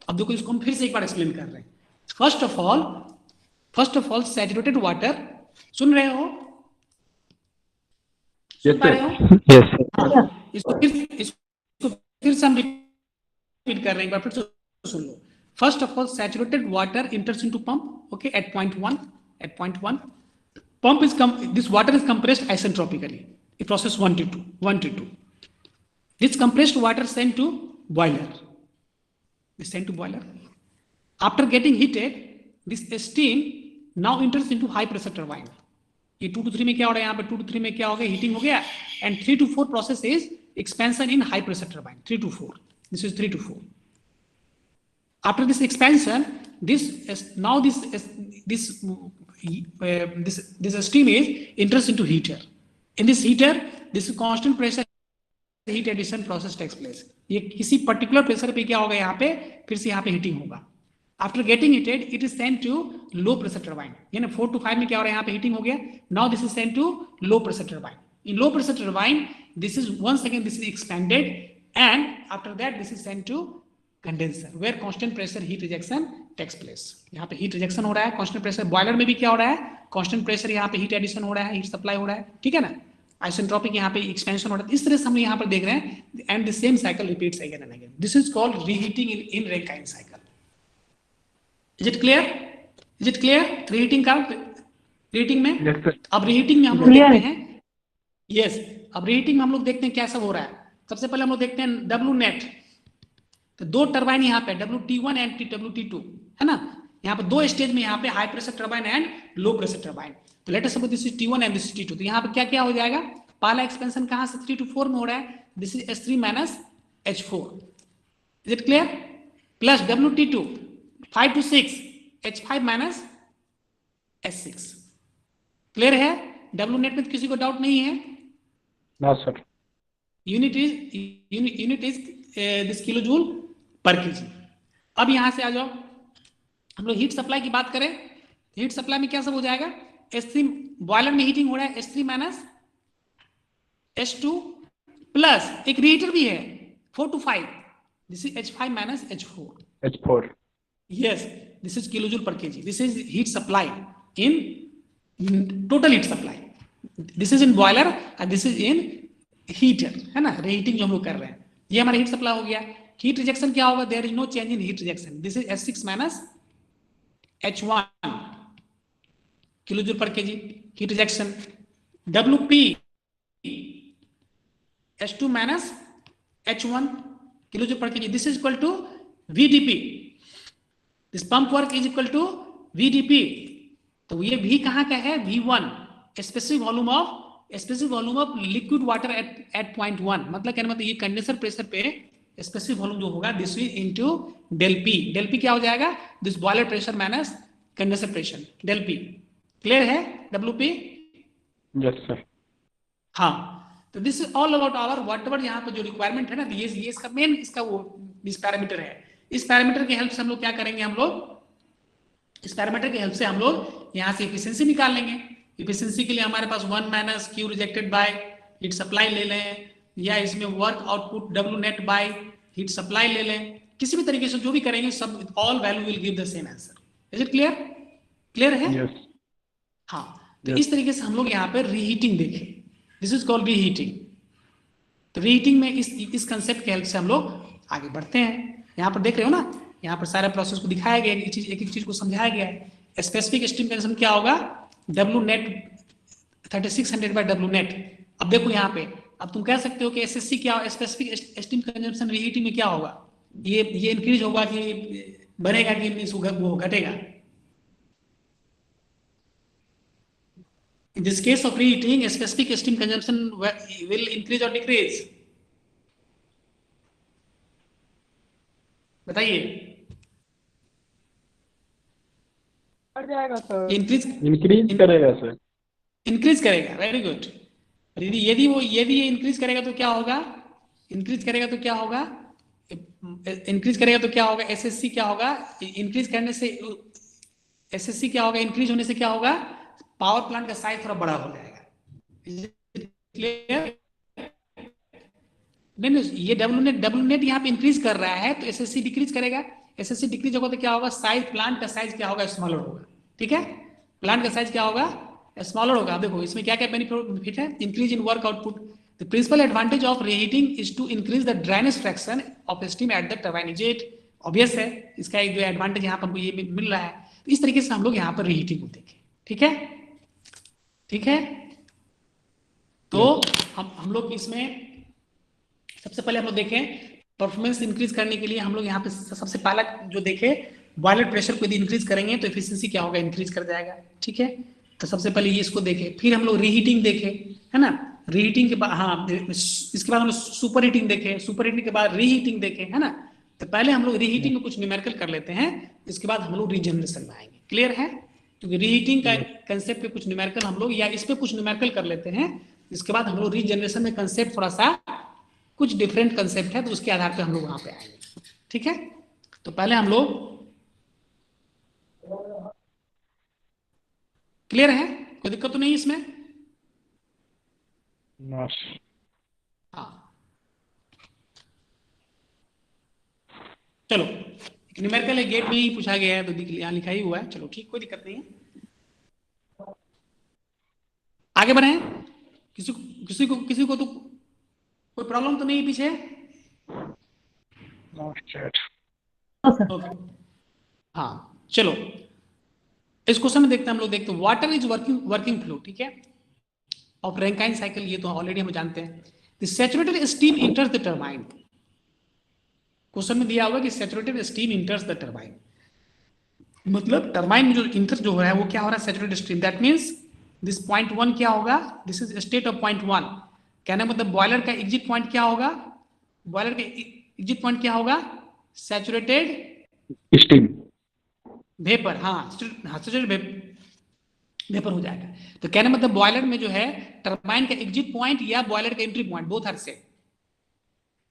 अब देखो इसको हम फिर से एक बार एक्सप्लेन कर रहे हैं। First of all saturated water, सुन रहे हो? सुन यस पा रहे हो? सर, यस सर, हाँ, इसको फिर से हम रिपीट कर रहे हैं, एक बार फिर से सुन लो। First of all saturated water enters into pump, okay, at point 1. Pump is this water is compressed isentropically in process 1 to 2. This compressed water sent to boiler. Is sent to boiler. After getting heated, this steam now enters into high pressure turbine. ये 2 to 3 में क्या हो रहा है? यहाँ पे 2 to 3 में क्या हो गया? हीटिंग हो गया. And 3 to 4 process is expansion in high pressure turbine. 3 to 4. This is 3 to 4. After this expansion, this steam is enters into heater. In this heater, this constant pressure heat addition process takes place. ये किसी particular pressure पे क्या होगा? यहाँ पे फिर से यहाँ पे हीटिंग होगा. After getting heated, it is sent to low pressure turbine. यानी 4 to 5 में क्या हो रहा है? यहाँ पे हीटिंग हो गया. Now this is sent to low pressure turbine. In low pressure turbine, this is once again this is expanded, and after that this is sent to condenser, where constant pressure heat rejection takes place. यहाँ पे heat rejection हो रहा है, constant pressure. Boiler में भी क्या हो रहा है? constant pressure यहाँ पे heat addition हो रहा है, heat supply हो रहा है, ठीक है ना? आइसेंट्रोपिक यहाँ पे एक्सपेंशन हो रहा है. इस तरह से हम यहाँ पर देख रहे हैं, and the same cycle repeats again and again. This is called reheating in Rankine cycle. Is it clear? Is it clear? Reheating का रीहीटिंग में. यस सर, अब रीहीटिंग में हम लोग देखते हैं. यस, अब रीहीटिंग में हम लोग देखते हैं क्या सब हो रहा है. सबसे पहले हम लोग देखते हैं डब्ल्यू नेट. तो दो टर्बाइन यहाँ पे WT1 एंड WT2 है ना. यहाँ पे दो स्टेज में यहाँ पे high pressure turbine and low pressure turbine. तो let us suppose this is T1 and this is T2. तो यहाँ पे क्या क्या हो जाएगा? पहला एक्सपेंशन कहाँ से 3 to 4 में हो रहा है. This is H3 minus H4. Is it clear? Plus WT2 5 to 6 H5 minus H6. Clear है? डब्ल्यू नेट में किसी को डाउट नहीं है? No sir. Unit is this kilo joule per kg. अब यहां से आ जाओ, हम लोग हीट सप्लाई की बात करें. हीट सप्लाई में क्या सब हो जाएगा? H3 बॉयलर में हीटिंग हो रहा है, H3 minus H2 प्लस एक रीहीटर भी है 4 to 5. This is H5 minus H4. H4. Yes, this is kilojoule per kg. This is heat supply in total heat supply. This is in boiler and this is in heater, है ना. Reheating जो हम लोग कर रहे हैं, ये हमारा हीट सप्लाई हो गया. हीट रिजेक्शन क्या होगा? There is no change in heat rejection. This is H6 minus H1 kilojoule per KG heat rejection. WP H2 minus H1 kilojoule per KG. This is equal to VDP. This pump work is equal to VDP. तो ये V कहाँ का है? V1, specific volume of liquid water at point 1. मतलब ये condenser pressure पे specific volume जो होगा, this is into del P. Del P क्या हो जाएगा? This boiler pressure minus condenser pressure, del P. क्लियर है? WP. Yes sir. हाँ, तो this is all about our whatever यहाँ पे जो रिक्वायरमेंट है ना, ये इसका मेन इसका वो इस पैरामीटर है. इस पैरामीटर की हेल्प से हम लोग क्या करेंगे? हम लोग इस पैरामीटर की हेल्प से हम लोग यहाँ से एफिशिएंसी निकाल लेंगे. एफिशिएंसी के लिए हमारे पास 1 minus Q rejected by heat supply ले लें, या इसमें work output W net by heat supply ले लें. किसी भी तरीके से जो भी करेंगे, सब all value will give the same answer. Is it clear? Clear है? यस. हाँ, तो इस तरीके से हम लोग यहाँ पे रीहीटिंग देखें. This is called reheating. तो रीहीटिंग में इस कंसेप्ट के हेल्प से हम लोग आगे बढ़ते हैं. यहाँ पर देख रहे हो ना, यहाँ पर सारे प्रोसेस को दिखाया गया है, एक एक चीज को समझाया गया है. स्पेसिफिक स्टीम कंजम्पशन क्या होगा? W net 3600 by W net. अब देखो यहाँ पे, अब तुम कह सकते हो कि SSC क्या, स्पेसिफिक स्टीम कंजम्पशन रीहीटिंग में क्या होगा? ये इंक्रीज होगा कि बढ़ेगा कि वो घटेगा? In this case of reheating, specific steam consumption will increase or decrease? बताइए. बढ़ जाएगा सर. इंक्रीज करेगा सर. इंक्रीज करेगा. Very good. यदि ये इंक्रीज करेगा तो क्या होगा? इंक्रीज करेगा तो क्या होगा? SSC क्या होगा? इंक्रीज करने से SSC क्या होगा? इंक्रीज होने से क्या होगा? पावर प्लांट का साइज थोड़ा बड़ा हो जाएगा. क्लियर? नहीं, ये डब्ल्यू नेट यहाँ पे इंक्रीज कर रहा है तो एसएससी डिक्रीज करेगा। एसएससी डिक्रीज होगा तो क्या होगा, साइज, प्लांट का साइज क्या होगा, स्मॉलर होगा। ठीक है, प्लांट का साइज क्या होगा, स्मॉलर होगा। देखो इसमें क्या क्या बेनिफिट है, increase in work output. The principal advantage of reheating is to increase the dryness fraction of steam at the turbine. Is it obvious है, इसका एक जो एडवांटेज यहाँ पर हमको ये मिल रहा है। तो इस तरीके से हम लोग यहाँ पर रीहीटिंग को देखें। ठीक है, ठीक है। तो हम लोग इसमें सबसे पहले हम लोग देखें परफॉर्मेंस इंक्रीज करने के लिए हम लोग यहाँ पे सबसे पहला जो देखे, बॉयलर प्रेशर को यदि इंक्रीज करेंगे तो एफिशिएंसी क्या होगा, इंक्रीज कर जाएगा। ठीक है, तो सबसे पहले ये इसको देखें, फिर हम लोग रीहीटिंग देखें, है ना। रीहीटिंग के बाद, हाँ, इसके बाद हम लोग सुपर हीटिंग देखें, सुपर हीटिंग के बाद रीहीटिंग देखें, है ना। तो पहले हम लोग रीहीटिंग में कुछ न्यूमेरिकल कर लेते हैं, इसके बाद हम लोग रीजनरेशन में आएंगे। क्लियर है, क्योंकि रीहीटिंग का कंसेप्ट पे कुछ न्यूमेरिकल हम लोग, या इस पे कुछ न्यूमेरिकल कर लेते हैं, इसके बाद हम लोग रीजनरेशन में कंसेप्ट थोड़ा सा कुछ डिफरेंट कंसेप्ट है, तो उसके आधार पे हम लोग वहां पे आएंगे। ठीक है, तो पहले हम लोग, क्लियर है, कोई दिक्कत तो नहीं इसमें? हाँ, चलो, न्यूमेरिकल है, गेट में ही पूछा गया है तो यहाँ लिखा ही हुआ है। चलो ठीक, कोई दिक्कत नहीं है, आगे बढ़े। किसी को तो कोई प्रॉब्लम तो नहीं पीछे? ओके, हाँ, चलो इस क्वेश्चन में देखते हैं हम लोग। देखते हैं वाटर इज वर्किंग फ्लो, ठीक है, ऑफ रैंकाइन साइकिल, ये तो ऑलरेडी हम जानते हैं। The saturated steam इंटर्स the turbine, question में दिया हुआ कि सैचुरेटेड स्टीम इंटर्स द टरबाइन, मतलब टरबाइन में जो इंटर जो है वो क्या हो रहा है, saturated steam. That means this point 1 क्या होगा, this is state of point 1। कहने मतलब बॉयलर का एग्जिट पॉइंट क्या होगा, बॉयलर का एग्जिट पॉइंट क्या होगा, सैचुरेटेड स्टीम वेपर, हाँ सैचुरेटेड वेपर हो जाएगा। तो कहने मतलब बॉयलर में जो है टरबाइन का एग्जिट पॉइंट या बॉयलर का entry point, both are same.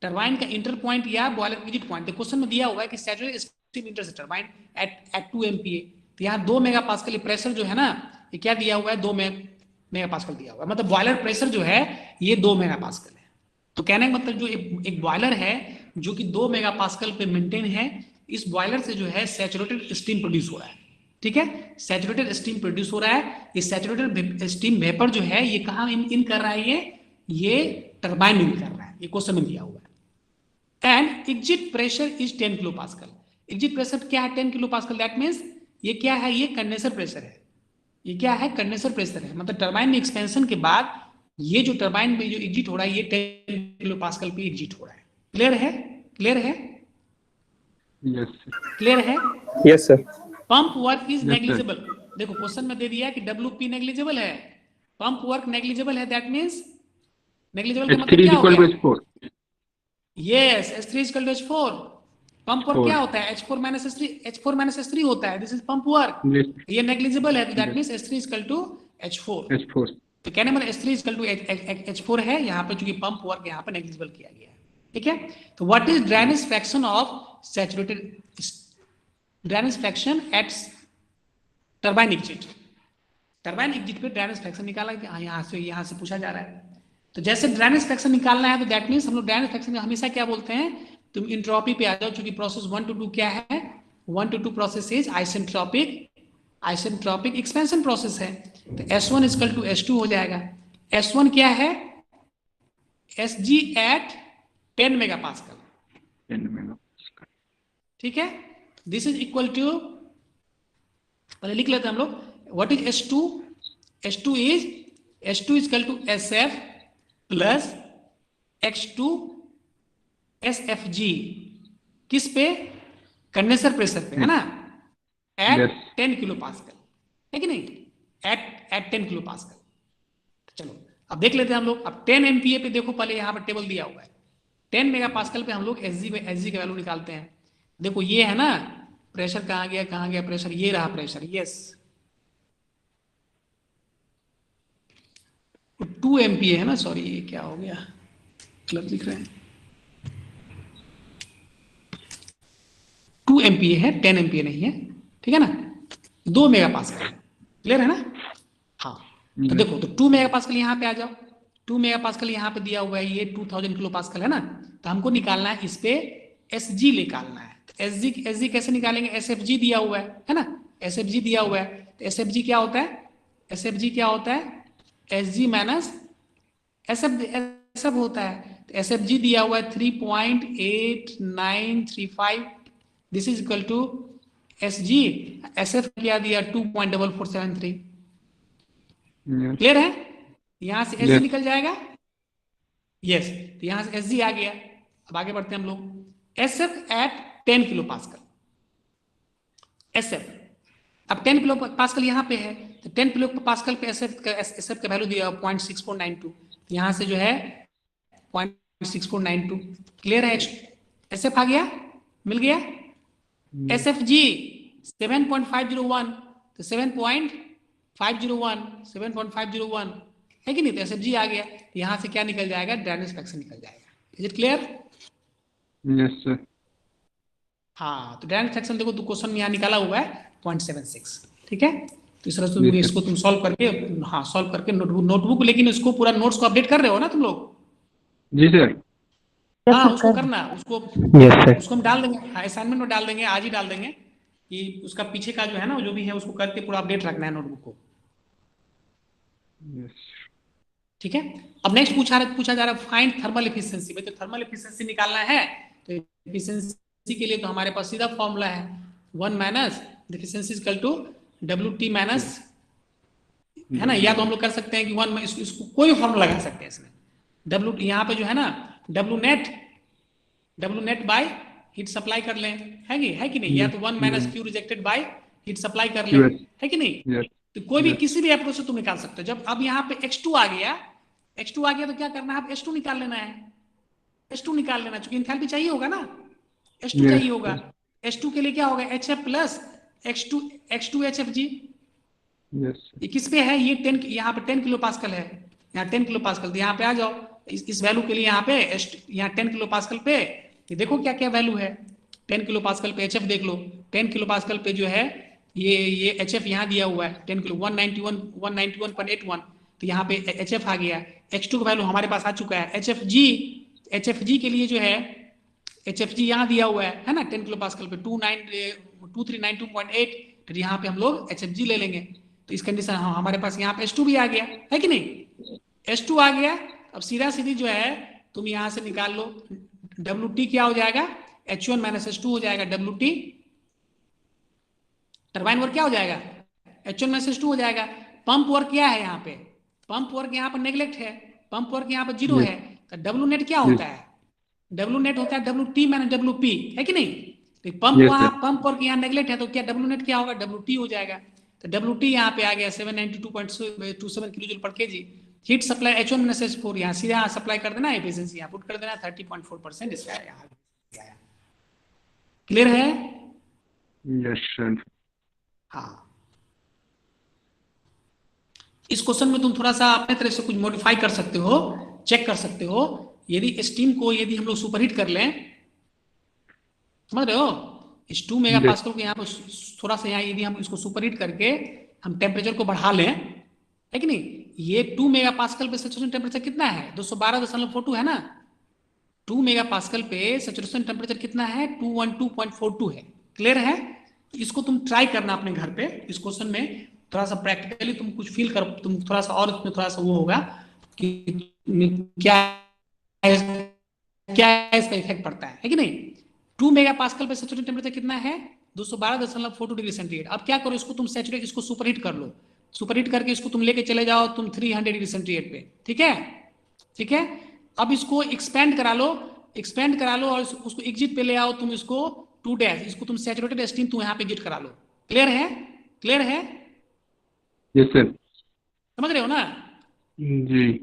Turbine का इंटर पॉइंट या बॉयलर का एग्जिट पॉइंट, क्वेश्चन में दिया हुआ है कि saturated steam enters turbine at 2 MPa। तो यहाँ 2 मेगापास्कल प्रेशर जो है ना, ये क्या दिया हुआ है, 2 मेगापास्कल दिया हुआ है, मतलब बॉयलर प्रेशर जो है ये 2 मेगापास्कल है। तो कहने का मतलब जो एक बॉयलर है जो कि 2 मेगापास्कल पे मेंटेन है, इस बॉयलर से जो है सैचुरेटेड स्टीम प्रोड्यूस हो रहा है। ठीक है, सैचुरेटेड स्टीम प्रोड्यूस हो रहा है। ये सैचुरेटेड स्टीम वेपर जो है ये कहाँ इन कर रहा है, ये टरबाइन में कर रहा है, ये क्वेश्चन में दिया हुआ है। And exit pressure is 10 kilo pascal. Exit pressure क्या है, 10 किलो पास्कल। दैट मीन्स ये क्या है, ये कंडेंसर प्रेशर है। ये क्या है, कंडेंसर प्रेशर है, मतलब टरबाइन में एक्सपेंशन के बाद ये जो टरबाइन में जो एग्जिट हो रहा है ये 10 किलो पास्कल पे एग्जिट हो रहा है। क्लियर है, क्लियर है, क्लियर है? Yes sir. Pump work is negligible. देखो क्वेश्चन में दे दिया कि WP नेग्लिजिबल है, पंप वर्क नेग्लिजिबल है। दैट मींस नेग्लिजिबल का मतलब क्या होगा, yes, H3 equal to H4। Pump work क्या होता है, H4 - S3 होता है। दिस इज पंप वर्क, ये नेग्लिजिबल है, तो that means H3 equal to H4। तो कहने मतलब H3 इक्वल टू H4 है, यहाँ पे चूंकि पंप वर्क यहाँ पे नेग्लिजिबल किया गया है। ठीक है, तो what is drainage fraction of saturated, drainage fraction at turbine exit. Turbine exit पे ड्रेनेज फ्रैक्शन निकाला कि यहाँ से पूछा जा रहा है। तो जैसे ड्रेनेज फ्रैक्शन निकालना है तो दैट मींस हम लोग ड्रेनेज फ्रैक्शन हमेशा क्या बोलते हैं, तुम इंट्रोपी पे आ जाओ, क्योंकि प्रोसेस 1 to 2 क्या है, 1 to 2 process is isentropic expansion process है। तो S1 इक्वल टू S2 हो जाएगा। S1 क्या है, Sg एट 10 मेगापास्कल। ठीक है, दिस इज इक्वल टू, पहले लिख लेते हैं हम लोग, what is S2, S2 is equal to SF plus X2 SFG, किस पे, कंडेंसर प्रेशर पे, है ना, एट 10 किलो पास्कल, है कि नहीं, एट 10 किलो पास्कल। चलो अब देख लेते हैं हम लोग। अब 10 MPa पे देखो, पहले यहाँ पर टेबल दिया हुआ है, 10 मेगापास्कल पे हम लोग Sg का वैल्यू निकालते हैं। देखो ये है ना, प्रेशर कहाँ गया प्रेशर, ये रहा प्रेशर, यस 2 MPa है ना, सॉरी ये क्या हो गया, गलत लिख रहे हैं, 2 MPa है, 10 MPa नहीं है, ठीक है ना, 2 मेगापास्कल। क्लियर है ना? हाँ, तो देखो, तो 2 मेगापास्कल यहाँ पे आ जाओ, 2 मेगा पास्कल यहाँ पे दिया हुआ है, ये 2000 किलो पास्कल है ना, तो हमको निकालना है इस पे SG निकालना है। तो SG कैसे निकालेंगे, SFG दिया हुआ है ना, SFG दिया हुआ है। तो SFG क्या होता है, SFG क्या होता है, SG माइनस SF होता है। तो SFG दिया हुआ है 3.8935, this is equal to SG, SF क्या दिया 2.4473। Yes. क्लियर है, यहां से SG Yes. निकल जाएगा, यस, तो यहां से SG आ गया। अब आगे बढ़ते हैं हम लोग, SF at 10 kilo pascal, SF अब 10 किलो पास्कल यहाँ पे है, तो 10 किलो पास्कल पे SF का वैल्यू दिया 0.6492, यहाँ से जो है 0.6492। क्लियर है, SF आ गया, मिल गया। SFG 7.501, तो 7.501 है कि नहीं, तो SFG आ गया। तो यहाँ से क्या निकल जाएगा, ड्रेनेज फ्रैक्शन निकल जाएगा। Is it clear? Yes, sir. हाँ, तो ड्रेनेज फ्रैक्शन देखो, तो क्वेश्चन में यहाँ निकाला हुआ है 0.76, ठीक है। तो इस तरह से तुम Yes, sir. इसको तुम सॉल्व करके, हाँ सॉल्व करके नोटबुक, लेकिन इसको पूरा नोट्स को अपडेट कर रहे हो ना तुम लोग? जी सर। हाँ, उसको करना, उसको यस सर। उसको हम डाल देंगे, हाँ असाइनमेंट में डाल देंगे, आज ही डाल देंगे कि उसका पीछे का जो है ना, जो भी है उसको करके पूरा अपडेट रखना है नोटबुक को, Yes. ठीक है। अब नेक्स्ट पूछा जा रहा है फाइंड थर्मल एफिशिएंसी। भाई तो थर्मल एफिशिएंसी निकालना है, तो एफिशिएंसी के लिए तो हमारे पास सीधा फॉर्मूला है 1 minus efficiency equal to WT minus, है ना, या तो हम लोग कर सकते हैं कि 1 में इसको कोई फॉर्मूला लगा सकते हैं इसमें, W यहाँ पे जो है ना W net by heat supply कर लें, है कि नहीं, या तो 1 minus Q rejected by heat supply कर लें, है कि नहीं। Yes. तो कोई भी किसी भी अप्रोच से तुम निकाल सकते हो। जब अब यहाँ पे X2 आ गया तो क्या करना है, अब H2 निकाल लेना है, H2 निकाल लेना, चूंकि इंथैल्पी चाहिए होगा ना, H2 Yes. चाहिए होगा। H2 के लिए क्या होगा, HF plus X2 HFG। Yes. ये किस पे है, ये 10, यहाँ पे 10 किलो पास्कल है, यहाँ 10 किलो पास्कल, तो यहाँ पे आ जाओ, इस वैल्यू के लिए यहाँ पे यहाँ 10 किलो पास्कल पे ये देखो क्या क्या वैल्यू है। 10 किलो पास्कल पे HF देख लो, 10 किलो पास्कल पे जो है ये HF यहाँ दिया हुआ है 10 किलो 191.81, तो यहाँ पे HF आ गया। X2 का वैल्यू हमारे पास आ चुका है। HFG के लिए जो है HFG यहाँ दिया हुआ है ना 10 किलो पास्कल पे 2392.8, तो यहाँ पे हम लोग HFG ले लेंगे। तो इस कंडीशन हमारे पास यहाँ पे H2 भी आ गया, है कि नहीं, H2 आ गया। अब सीधा सीधी जो है तुम यहाँ से निकाल लो, WT क्या हो जाएगा, H1 माइनस H2 हो जाएगा, WT टर्बाइन वर्क क्या हो जाएगा, H1 माइनस H2 हो जाएगा। पंप वर्क क्या है यहाँ पे, पंप वर्क यहाँ पर नेग्लेक्ट है, पंप वर्क यहाँ पर 0 है, तो W नेट क्या होता है, W नेट होता है WT माइनस WP, है कि नहीं। तो पंप वहाँ पंप वर्क यहाँ नेग्लेक्ट है, तो क्या W नेट क्या होगा, WT हो जाएगा। तो WT यहाँ पे आ गया 792.27 किलो पर KG. Heat supply H1 minus H4 यहाँ सीधे यहाँ सप्लाई कर देना, एफिशिएंसी यहाँ पुट कर देना 30.4% इसका यहाँ। क्लियर है? Yes, sir. हाँ, इस क्वेश्चन में तुम थोड़ा सा अपने तरह से कुछ मॉडिफाई कर सकते हो, चेक कर सकते हो। यदि स्टीम को यदि हम लोग सुपरहीट कर लें, समझ रहे हो, इस 2 मेगा पास्कल को यहाँ पर थोड़ा सा यहाँ यदि हम इसको सुपरहीट करके हम टेम्परेचर को बढ़ा लें, है कि नहीं, ये 2 मेगा पास्कल पे सैचुरेशन टेम्परेचर कितना है, 212.42 है ना। 2 मेगा पास्कल पे सैचुरेशन टेम्परेचर कितना है, 212.42 है। क्लियर है? इसको तुम ट्राई करना अपने घर पे, इस क्वेश्चन में थोड़ा सा प्रैक्टिकली तुम कुछ फील कर, तुम थोड़ा सा और इसमें थोड़ा सा वो होगा कि क्या इसका इफेक्ट पड़ता है कि नहीं। 2 मेगा पास्कल पे सैचुरेशन टेम्परेचर कितना है, 212.42 डिग्री सेंटीग्रेड। अब क्या करो, इसको तुम सैचुरेट, इसको सुपरहीट कर लो, सुपरहीट करके इसको तुम लेके चले जाओ तुम 300 डिग्री सेंटीग्रेड पे, ठीक है, ठीक है। अब इसको एक्सपेंड करा लो और उसको एग्जिट पे ले आओ तुम, इसको 2 डैश, इसको तुम सैचुरेटेड स्टीम तुम यहाँ पे एग्जिट करा लो। क्लियर है? क्लियर है? Yes, sir. समझ रहे हो ना? जी।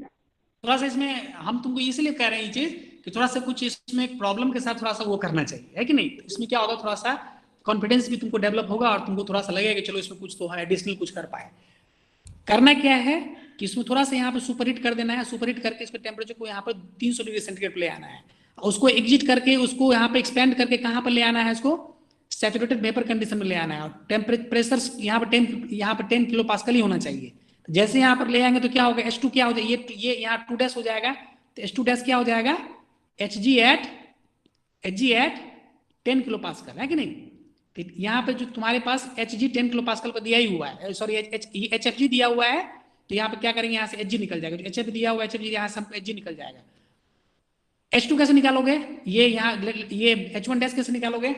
थोड़ा सा इसमें हम तुमको इसलिए कह रहे हैं ये चीज कि थोड़ा सा कुछ इसमें प्रॉब्लम के साथ थोड़ा सा वो करना चाहिए, है कि नहीं। इसमें क्या होगा, थोड़ा सा कॉन्फिडेंस भी तुमको डेवलप होगा और तुमको थोड़ा सा लगेगा कि चलो इसमें कुछ तो है, एडिशनल कुछ कर पाए। करना क्या है कि इसमें थोड़ा सा यहाँ पे सुपरहीट कर देना है, सुपरहीट करके इसके टेम्परेचर को यहाँ पर 300 डिग्री सेंटीग्रेड ले आना है, उसको एग्जिट करके उसको यहाँ पे एक्सपेंड करके कहाँ पर ले आना है, इसको सैचुरेटेड वेपर कंडीशन में ले आना है। और टेम्परेचर प्रेशर यहाँ पे 10 किलो पास्कल ही होना चाहिए, जैसे यहाँ पर ले आएंगे तो क्या होगा, H2 क्या हो जाएगा, ये यहाँ 2 डैश हो जाएगा, तो H2 डैश क्या हो जाएगा, Hg एट 10 किलो पास्कल, है कि नहीं। तो यहाँ पे जो तुम्हारे पास Hg 10 किलो पास्कल पर दिया ही हुआ है, सॉरी HFG दिया हुआ है, तो यहाँ पे क्या करेंगे, यहाँ से Hg निकल जाएगा, जो HF दिया हुआ है HFG, यहाँ से हमको Hg निकल जाएगा। H2 कैसे निकालोगे, ये यहाँ ये H1 डैश कैसे निकालोगे,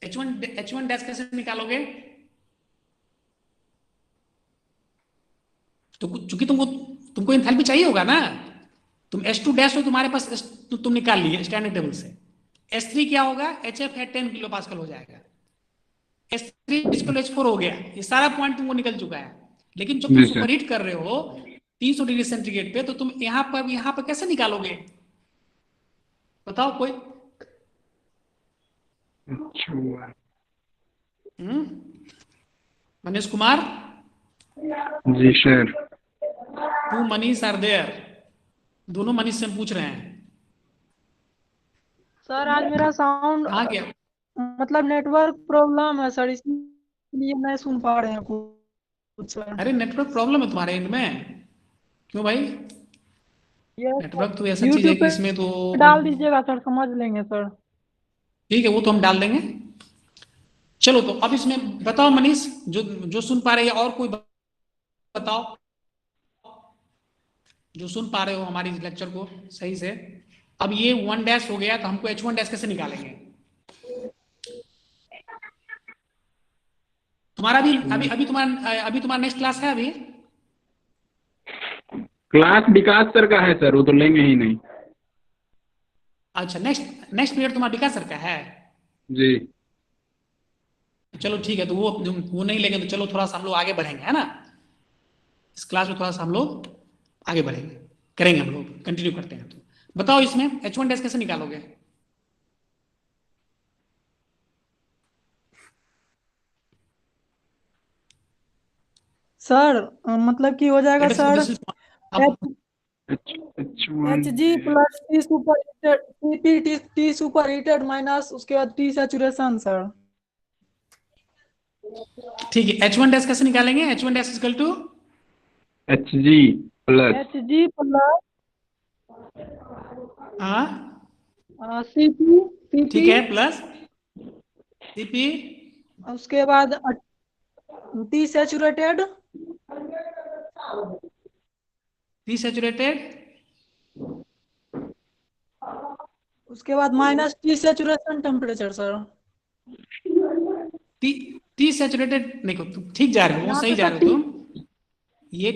H1 डैश कैसे निकालोगे, तो चूंकि तुमको एंथैल्पी चाहिए होगा ना, तुम H2 डैश हो तुम्हारे पास, तुम निकाल लिए स्टैंडर्ड टेबल से। S3 क्या होगा, HF है 10 किलो पास्कल हो जाएगा, S3 H4 हो गया, ये सारा पॉइंट तुमको निकल चुका है। लेकिन जब तुम जी सर। सुपरहीट कर रहे हो 300 डिग्री सेंटीग्रेड पे, तो तुम यहाँ पर कैसे निकालोगे, बताओ कोई। H1, मनीष कुमार, जी sir. Two Manish are there, दोनों मनीष से हम पूछ रहे हैं। सर आज मेरा साउंड कहाँ गया, मतलब नेटवर्क प्रॉब्लम है सर, इसलिए नहीं सुन पा रहे हैं कुछ सर। अरे नेटवर्क प्रॉब्लम है तुम्हारे एंड में, क्यों भाई, ये नेटवर्क तो ऐसा चीज है यूट्यूब कि पे इसमें तो डाल दीजिएगा सर, समझ लेंगे सर। ठीक है, वो तो हम डाल देंगे। चलो तो अब इसमें बताओ मनीष, जो सुन पा रहे हैं, और कोई बताओ जो सुन पा रहे हो हमारी लेक्चर को सही से। अब ये 1 डैश हो गया, तो हमको H1 डैश कैसे निकालेंगे, तुम्हारा भी अभी तुम्हारा नेक्स्ट क्लास है अभी, क्लास विकास सर का है सर, वो तो लेंगे ही नहीं। अच्छा नेक्स्ट पीरियड तुम्हारा विकास सर का है, जी चलो ठीक है, तो वो नहीं लेंगे, तो चलो थोड़ा सा हम लोग आगे बढ़ेंगे, है ना, इस क्लास में थोड़ा सा हम लोग आगे बढ़ेंगे, करेंगे हम लोग, कंटिन्यू करते हैं। तो बताओ इसमें H1 डैश कैसे निकालोगे, सर मतलब कि हो जाएगा sir H1 Hg plus T super heated, T super heated minus उसके बाद टी सैचुरेशन सर। ठीक है, H1 डैश कैसे निकालेंगे, H1 dash equal to Hg plus Hg plus Cp ठीक है, प्लस Cp, उसके बाद टी सैचुरेटेड, टी सैचुरेटेड, उसके बाद minus T saturation temperature sir. T saturated, देखो तुम ठीक जा रहे हो, वो सही जा रहे हो तुम, ये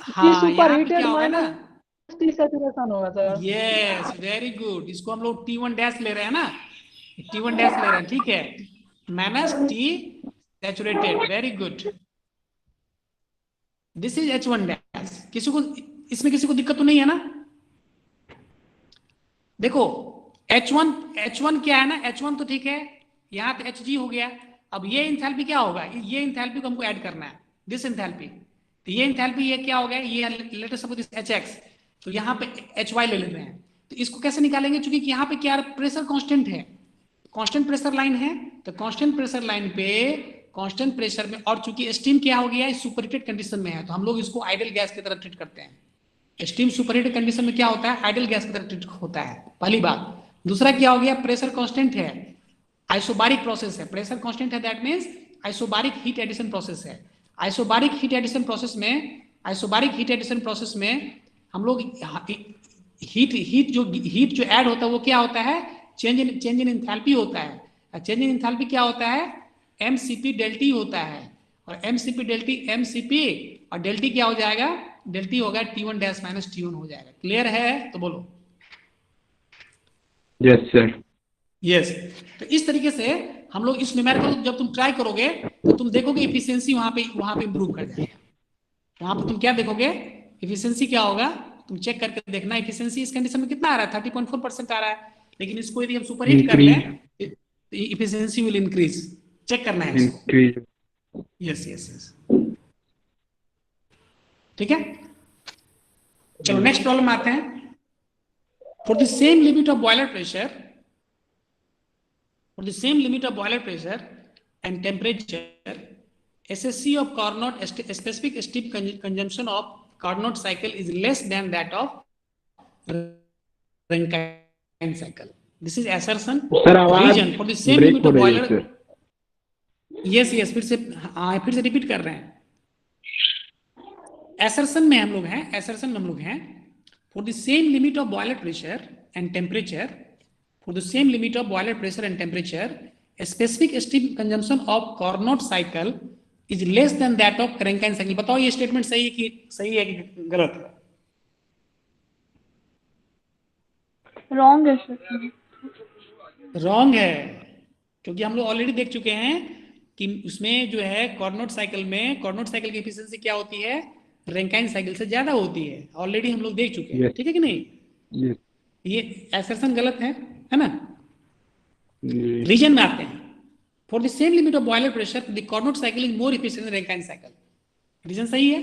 हाँ सुपर यहाँ पे हीटेड क्या होगा ना, माइनस टी सैचुरेशन होगा सर। यस वेरी गुड, इसको हम लोग T1 डैश ले रहे हैं ना, T1 डैश ले रहे हैं, ठीक है, minus T saturated, very good, this is H1 dash. इसमें किसी को दिक्कत तो नहीं है ना, देखो H1 क्या है ना, H1 तो ठीक है, यहाँ पे Hg हो गया। अब ये इंथैल्पी क्या होगा, ये इंथैल्पी को हमको ऐड करना है, दिस इंथैल्पी, तो ये इंथैल्पी ये क्या हो गया, ये लेट अस सपोज Hx, तो यहाँ पे Hy ले लेते हैं, तो इसको कैसे निकालेंगे, क्योंकि यहाँ पे क्या प्रेशर कांस्टेंट है, कांस्टेंट प्रेशर लाइन है, तो कांस्टेंट प्रेशर लाइन पे कांस्टेंट प्रेशर में, और चूंकि स्टीम क्या हो गया, सुपरहीटेड कंडीशन में है, तो हम लोग इसको आइडियल गैस की तरह ट्रीट करते हैं। स्टीम सुपरहीटेड कंडीशन में क्या होता है, आइडियल गैस की तरह ट्रीट होता है, पहली बात। दूसरा क्या हो गया, प्रेशर कांस्टेंट है, आइसोबारिक प्रोसेस है, प्रेशर कांस्टेंट है, that means isobaric heat addition process है। आइसोबारिक हीट एडिशन प्रोसेस में हम लोग हीट जो ऐड होता है वो क्या होता है, चेंज इन एंथैल्पी होता है। चेंज इन एंथैल्पी क्या होता है, एमसीपी डेल टी होता है, और एमसीपी और डेल टी क्या हो जाएगा, डेल टी होगा T1 डैश माइनस T1 हो जाएगा। क्लियर है, तो बोलो यस सर। यस। तो इस तरीके से हम लोग इस न्यूमेरिकल जब तुम ट्राई करोगे तो तुम देखोगे इफिशियंसी वहां पे इंप्रूव कर जाएगा। वहां पर तुम क्या देखोगे, इफिशियंसी क्या होगा, तुम चेक करके देखना इफिशियंसी इस कंडीशन में कितना आ रहा है, 30.4% आ रहा है, लेकिन इसको यदि हम सुपरहीट कर लें तो इफिशियंसी विल इंक्रीज, चेक करना है इसको। यस यस यस, ठीक है। चलो नेक्स्ट प्रॉब्लम आते हैं। For the same limit of boiler pressure and temperature SSC of Carnot specific steam consumption of Carnot cycle is less than that of Rankine cycle. This is assertion. Sir आवाज Reason for the same break limit हो of रही है boiler. Sir. yes फिर से repeat कर रहे हैं। assertion में हम लोग हैं for the same limit of boiler pressure and temperature, a specific steam consumption of Carnot cycle is less than that of Rankine cycle. बताओ ये स्टेटमेंट सही है कि गलत है? रॉन्ग है सर। रॉन्ग है, क्योंकि हम लोग ऑलरेडी देख चुके हैं कि उसमें जो है कार्नोट साइकिल की एफिशिएंसी क्या होती है, रैंकाइन साइकिल से ज्यादा होती है। ऑलरेडी हम लोग देख चुके हैं, ठीक है कि नहीं? Yes. ये असर्शन गलत है ना? Yes. रीजन में आते हैं। For the same limit of boiler pressure the Carnot cycle is more efficient than Rankine cycle. Reason सही है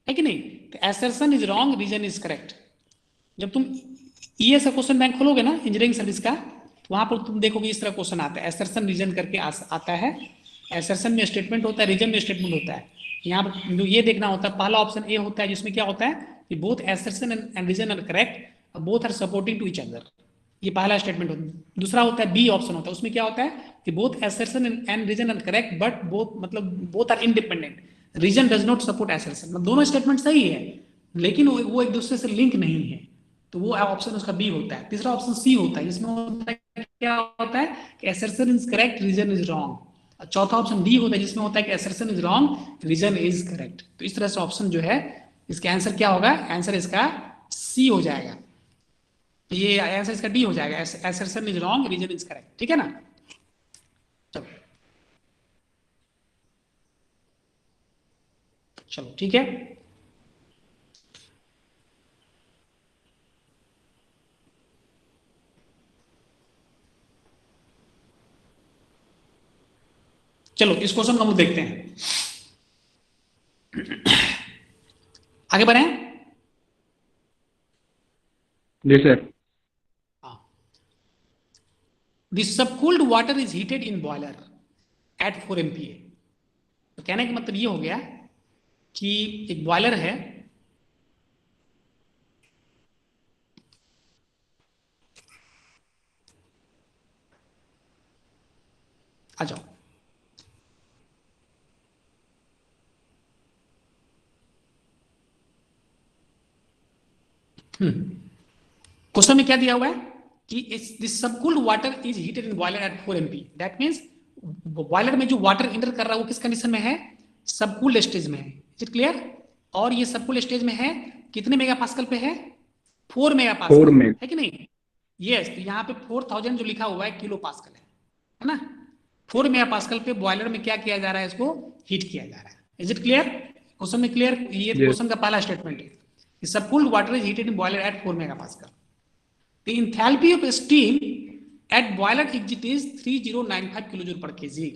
कि नहीं? तो assertion is wrong, reason is correct. जब तुम ईएस का क्वेश्चन बैंक खोलोगे ना इंजीनियरिंग सर्विस का, तो वहां पर तुम देखोगे इस तरह क्वेश्चन आता है, असर्शन रीजन करके आता है। असर्शन में स्टेटमेंट होता है, रीजन में स्टेटमेंट होता है। यहाँ पर जो ये देखना होता है, पहला ऑप्शन ए होता है जिसमें क्या होता है कि both assertion and reason are correct, both are supporting to each other. ये पहला स्टेटमेंट होता है। दूसरा होता है बी ऑप्शन होता है, उसमें क्या होता है कि both assertion and reason are correct but both are independent, reason does not support assertion. मतलब दोनों स्टेटमेंट सही है लेकिन वो एक दूसरे से लिंक नहीं है, तो वो ऑप्शन उसका बी होता है। तीसरा ऑप्शन सी होता है, जिसमें होता है क्या होता है कि assertion is correct, reason is wrong. चौथा ऑप्शन डी होता है जिसमें होता है कि assertion is wrong, reason is correct. तो इस तरह से ऑप्शन जो है इसका आंसर क्या होगा, आंसर इसका सी हो जाएगा। ये आंसर इसका डी हो जाएगा, assertion is wrong, reason is correct. ठीक है ना? चलो ठीक है। चलो इस क्वेश्चन को हम देखते हैं, आगे बढ़े। जी sir. The subcooled water is heated in boiler at 4 MPa। तो कहने का मतलब ये हो गया कि एक बॉयलर है, आ जाओ। क्वेश्चन में क्या दिया हुआ है कि this subcooled water is heated in boiler at 4 MPa। That means boiler में जो वाटर इंटर कर रहा है वो किस कंडीशन में है, सबकूल्ड स्टेज में है। Is it clear? और ये सबकूल्ड स्टेज में है कितने मेगा पास्कल पे है, 4 मेगा पास्कल है कि नहीं? यस। तो यहाँ पे 4000 जो लिखा हुआ है किलो पास्कल है ना? 4 मेगा पास्कल पे बॉयलर में क्या किया जा रहा है, इसको हीट किया जा रहा है। Is it clear? क्वेश्चन में क्लियर? ये क्वेश्चन का पहला स्टेटमेंट है, subcooled water is heated in boiler at 4 mega pascal. The enthalpy of steam at boiler exit is 3095 kilojoule per KG.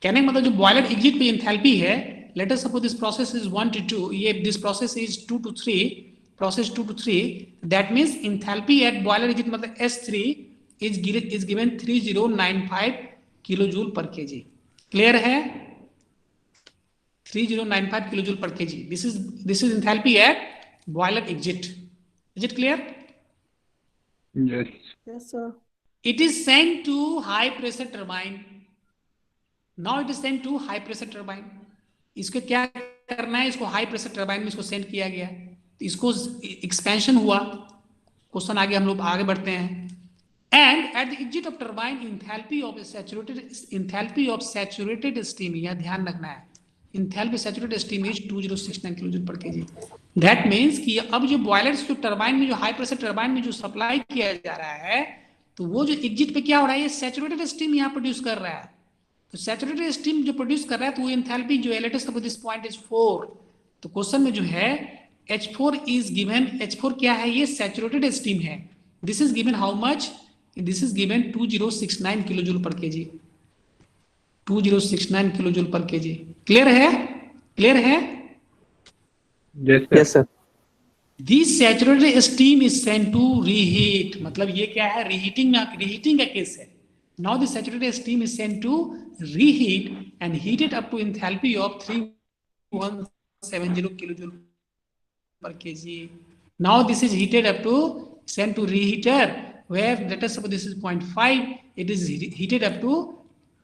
कहने का मतलब जो बॉयलर एग्जिट पे एंथैल्पी है, let us suppose this process is 1 to 2, ये this process is 2 to 3, process 2 to 3, that means enthalpy at boiler exit मतलब S3 is given 3095 kilojoule per kg. Clear है? 3095 kilojoule per KG. This is enthalpy at boiler exit. Is it clear? Yes. Yes, sir. It is sent to high pressure turbine. Now it is sent to high pressure turbine. इसको क्या करना है, इसको high pressure turbine में इसको send किया गया, इसको एक्सपेंशन हुआ। क्वेश्चन आगे हम लोग आगे बढ़ते हैं। And at the exit of turbine, enthalpy of saturated steam, यह ध्यान रखना है, enthalpy saturated steam is 2069 kilojoule per KG. That means कि अब जो बॉयलर जो टरबाइन में जो हाई प्रेशर टरबाइन में जो सप्लाई किया जा रहा है, तो वो जो एग्जिट पे क्या हो रहा है, ये सैचुरेटेड स्टीम यहाँ प्रोड्यूस कर रहा है। तो सैचुरेटेड स्टीम जो प्रोड्यूस कर रहा है, तो वो एंथैल्पी जो है, let us suppose this point is 4। तो क्वेश्चन में जो है H4 इज गिवन, H4 क्या है, ये सैचुरेटेड स्टीम है। This is given how much, this is given 2069 kilojoule per KG, 2069 kilojoule per kg. Clear है? क्लियर है? Yes sir. This saturated steam is sent to reheat। मतलब ये क्या है, रीहीटिंग का केस है। Now the saturated steam is sent to reheat and heated up to enthalpy of 3170 kilojoule per kg. Now this is heated up to sent to reheater where let us suppose this is 0.5, it is heated up to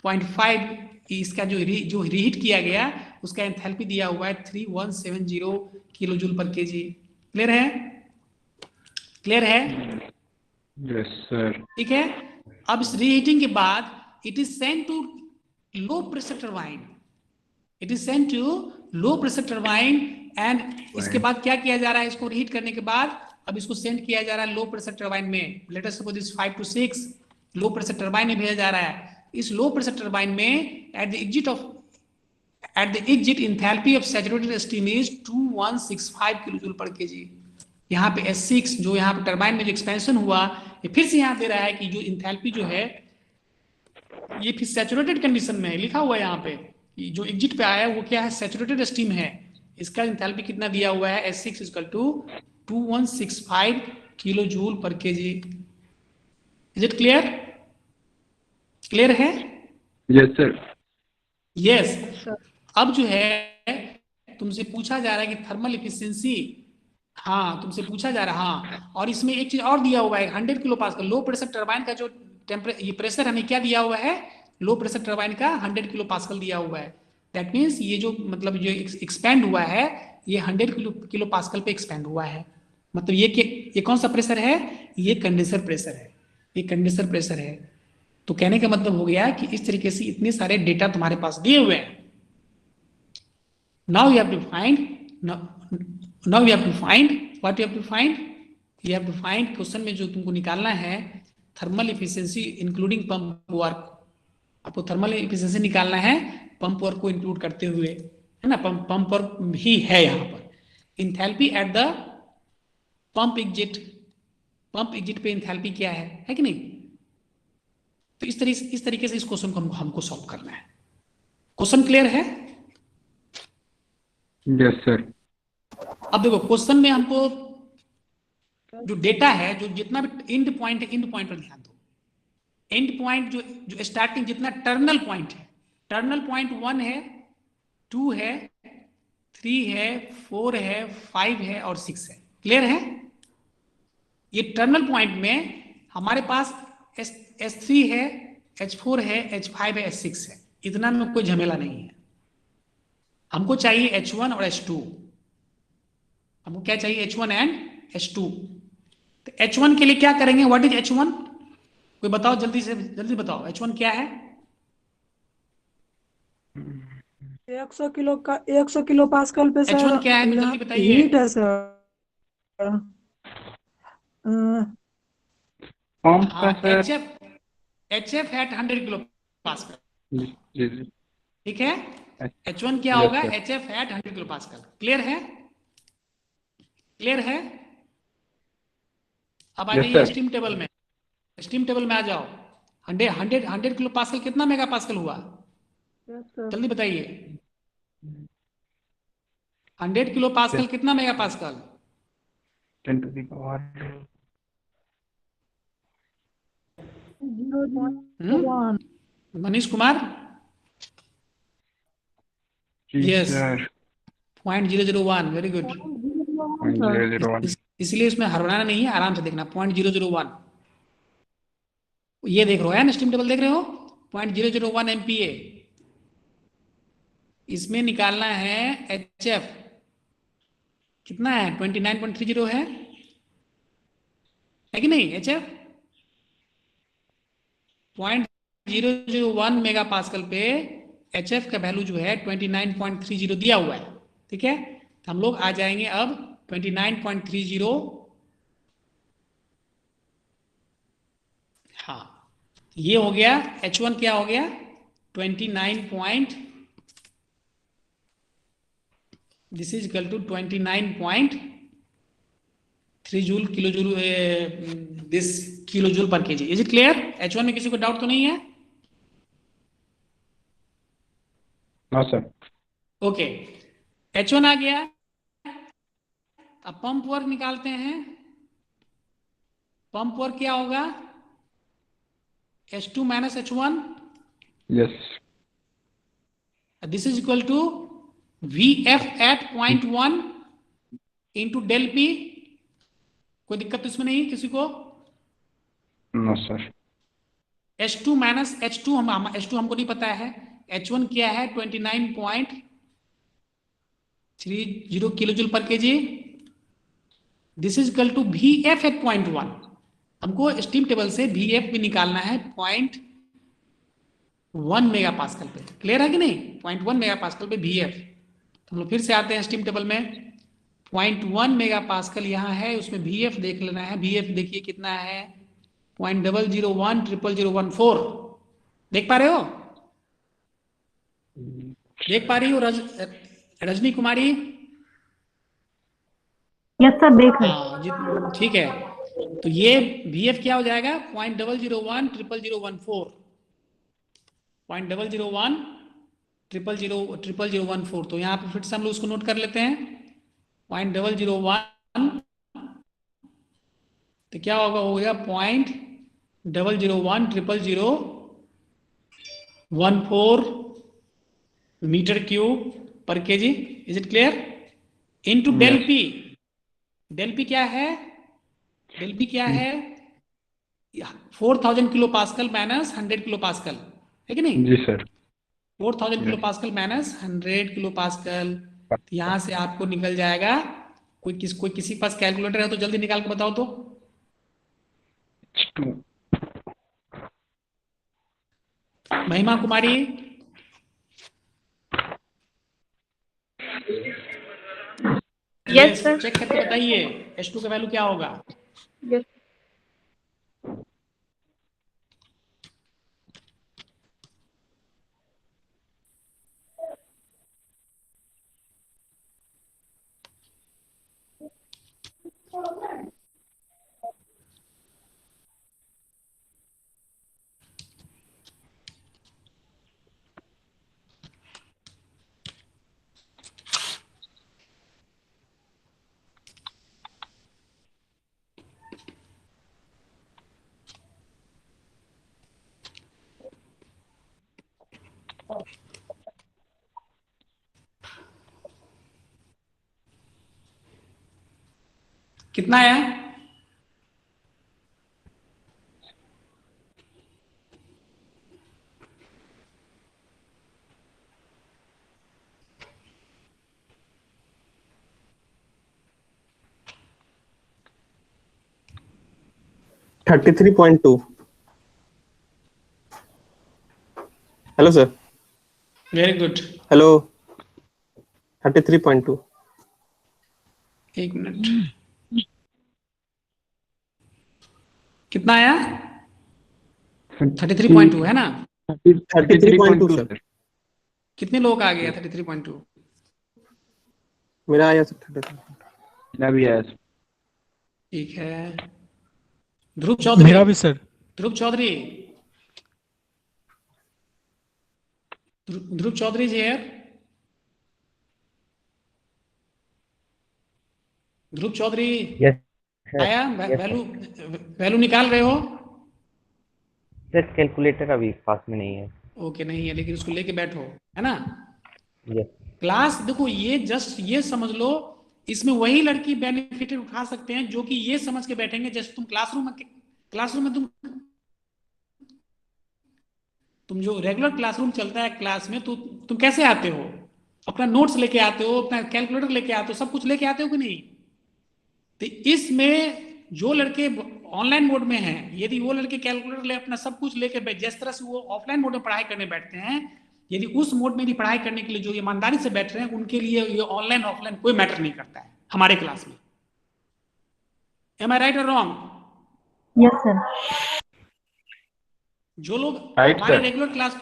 0.5. इसका जो reheat किया गया उसका enthalpy दिया हुआ है 3170 kilojoule per kg. Clear है? Clear है? Yes, sir. ठीक है। अब इस रीहीटिंग के बाद it is sent to low pressure turbine, it is sent to low pressure turbine and इसके बाद क्या किया जा रहा है, इसको रीहीट करने के बाद अब इसको सेंड किया जा रहा है लो प्रेशर टरबाइन में। Late us suppose this 5 to 6 low pressure turbine में भेजा जा रहा है। इस लो प्रेशर टरबाइन में at the exit enthalpy of saturated steam is 2165 kilojoule per KG. यहाँ पे S6 जो यहाँ पे टरबाइन में जो एक्सपेंशन हुआ ये फिर से यहाँ दे रहा है कि जो एंथैल्पी जो है ये फिर सैचुरेटेड कंडीशन में है, लिखा हुआ है यहाँ पे जो एग्जिट पे आया है वो क्या है, सैचुरेटेड स्टीम है। इसका एंथैल्पी कितना दिया हुआ है, S6 = 2165 kilo joule per KG. Is it clear? Clear है? Yes, sir. यस। अब जो है तुमसे पूछा जा रहा है कि थर्मल इफिशिएंसी, हाँ तुमसे पूछा जा रहा है, हाँ और इसमें एक चीज और दिया हुआ है 100 किलो पास्कल। लो प्रेशर टरबाइन का जो ये प्रेशर हमें क्या दिया हुआ है, लो प्रेशर टरबाइन का 100 किलो पास्कल दिया हुआ है। दैट मीन्स ये जो मतलब जो एक्सपेंड हुआ है ये 100 किलो पास्कल पे एक्सपेंड हुआ है। मतलब ये कौन सा प्रेशर है, ये कंडेंसर प्रेशर है, ये कंडेंसर प्रेशर है। तो कहने का मतलब हो गया कि इस तरीके से इतने सारे डेटा तुम्हारे पास दिए हुए हैं। Now you have to find, now you have to find what you have to find, you have to find question में जो तुमको निकालना है thermal efficiency including pump work. आपको थर्मल इफिशिएंसी निकालना है पंप वर्क को इंक्लूड करते हुए, है ना, पंप वर्क ही है यहाँ पर। Enthalpy at the pump exit पे इंथैल्पी क्या है कि नहीं। तो इस तरीके से इस क्वेश्चन को हमको सॉल्व करना है। क्वेश्चन क्लियर है? Yes, sir. अब देखो क्वेश्चन में हमको जो डेटा है, जो जितना भी एंड पॉइंट है, एंड पॉइंट पर ध्यान दो। एंड पॉइंट जो स्टार्टिंग जितना टर्मिनल पॉइंट है, टर्मिनल पॉइंट 1 है, 2 है, 3 है, 4 है, 5 है और 6 है। क्लियर है? ये टर्मिनल पॉइंट में हमारे पास S3 है, H4 है, H5 है, S6 है। इतना में कोई झमेला नहीं है। हमको चाहिए H1 और H2। हमको क्या चाहिए, H1 एंड H2। तो H1 के लिए क्या करेंगे, व्हाट इज H1? कोई बताओ जल्दी से, जल्दी बताओ H1 क्या है। 100 किलो पास्कल पे सर H1 क्या है तो जल्दी बताइए। हीट है सर। Pump हाँ, का sir. HF है 100 किलो पास्कल। जी जी। ठीक है, H1 क्या Yes, होगा, sir. HF है 100 किलो पास्कल। क्लियर है? क्लियर है? अब आ Yes, जाइए sir. स्टीम टेबल में, स्टीम टेबल में आ जाओ। 100 किलो पास्कल कितना मेगा पास्कल हुआ, Yes, sir. जल्दी बताइए। 100 किलो पास्कल कितना megapascal? 10 to the power. 0.1 Manish Kumar, ji Yes. sir. 0.001, very good. 0.001. इसलिए इसमें हरवाना नहीं है, आराम से देखना। 0.001 ये देख रहे हो, है ना, स्टीम टेबल देख रहे हो। 0.001 MPa। इसमें निकालना है HF कितना है, 29.30 है कि नहीं। HF 0.001 मेगा पास्कल पे HF का वैल्यू जो है 29.30 दिया हुआ है। ठीक है, तो हम लोग आ जाएंगे अब 29.30। हाँ, ये हो गया। H1 क्या हो गया, 29. This is equal to 29.3 joule kilojoule, this kilo joule per KG. Is it clear? H1 में किसी को डाउट तो नहीं है? No sir. ओके, H1 आ गया। अब पंप वर्क निकालते हैं। पंप वर्क क्या होगा, H2 minus H1. Yes. This is equal to VF at 0.1 into del P. कोई दिक्कत तो इसमें नहीं है किसी को? No, sir. H2 minus H2 H2 हमको नहीं पता है. H1 क्या है? 29.30 kilojoule per KG. This is equal to VF at 0.1. हमको स्टीम टेबल से VF भी निकालना है 0.1 मेगा पास्कल पे. क्लियर है कि नहीं? 0.1 मेगा पास्कल पे VF. तो हम लोग फिर से आते हैं स्टीम टेबल में. 0.1 मेगा पास्कल यहाँ है, उसमें VF देख लेना है. VF देखिए कितना है? 0.0010014. देख पा रहे हो? देख पा रही हो रजनी कुमारी? यस सर, देख रहे। हाँ जी, ठीक है. तो ये VF क्या हो जाएगा? 0.0010014. 0.001000014. तो यहाँ पे फिर से हम लोग उसको नोट कर लेते हैं. 0.001 तो क्या होगा? हो गया 0.0010014 metre cube per KG. Is it clear? Into del P. Del P क्या है? डेल पी क्या है? 4000 kilo pascal minus 100 kilo pascal है कि नहीं? जी sir. 4000 kilo pascal minus 100 kilo pascal. यहां से आपको निकल जाएगा. कोई किसी के पास कैलकुलेटर है तो जल्दी निकाल के बताओ तो. H2. महिमा कुमारी? Yes sir. चेक करके बताइए H2 का वैल्यू क्या होगा? यस। कितना आया? $33.2. Hello sir. Very good. Hello. 33.2. एक मिनट. कितना आया? 33.2 है ना? 33.2 सर. कितने लोग आ गया 33.2? मेरा आया सर 33. मेरा भी है. ठीक है. ध्रुव चौधरी? मेरा भी सर. ध्रुव चौधरी? ध्रुव चौधरी जी है? ध्रुव चौधरी? यस आया? वैल्यू निकाल रहे हो? सर, कैलकुलेटर अभी पास में नहीं है. ओके, नहीं है, लेकिन उसको लेके बैठो, है ना? यस. क्लास देखो, ये जस्ट ये समझ लो, इसमें वही लड़की बेनिफिट उठा सकते हैं जो कि ये समझ के बैठेंगे. जैसे तुम क्लासरूम में तुम जो रेगुलर क्लासरूम चलता है क्लास में, तो तुम कैसे आते हो? अपना नोट्स लेके आते हो, अपना कैलकुलेटर लेके आते हो, सब कुछ लेके आते हो कि नहीं? तो इसमें जो लड़के ऑनलाइन मोड में हैं, यदि वो लड़के कैलकुलेटर ले अपना सब कुछ लेके जिस तरह से वो ऑफलाइन मोड में पढ़ाई करने बैठते हैं, यदि उस मोड में भी पढ़ाई करने के लिए जो ईमानदारी से बैठ रहे हैं, उनके लिए ये ऑनलाइन ऑफलाइन कोई मैटर नहीं करता है हमारे क्लास में. एम आई राइट और रॉन्ग? Yes sir. जो लोग Right, हमारे sir. रेगुलर क्लास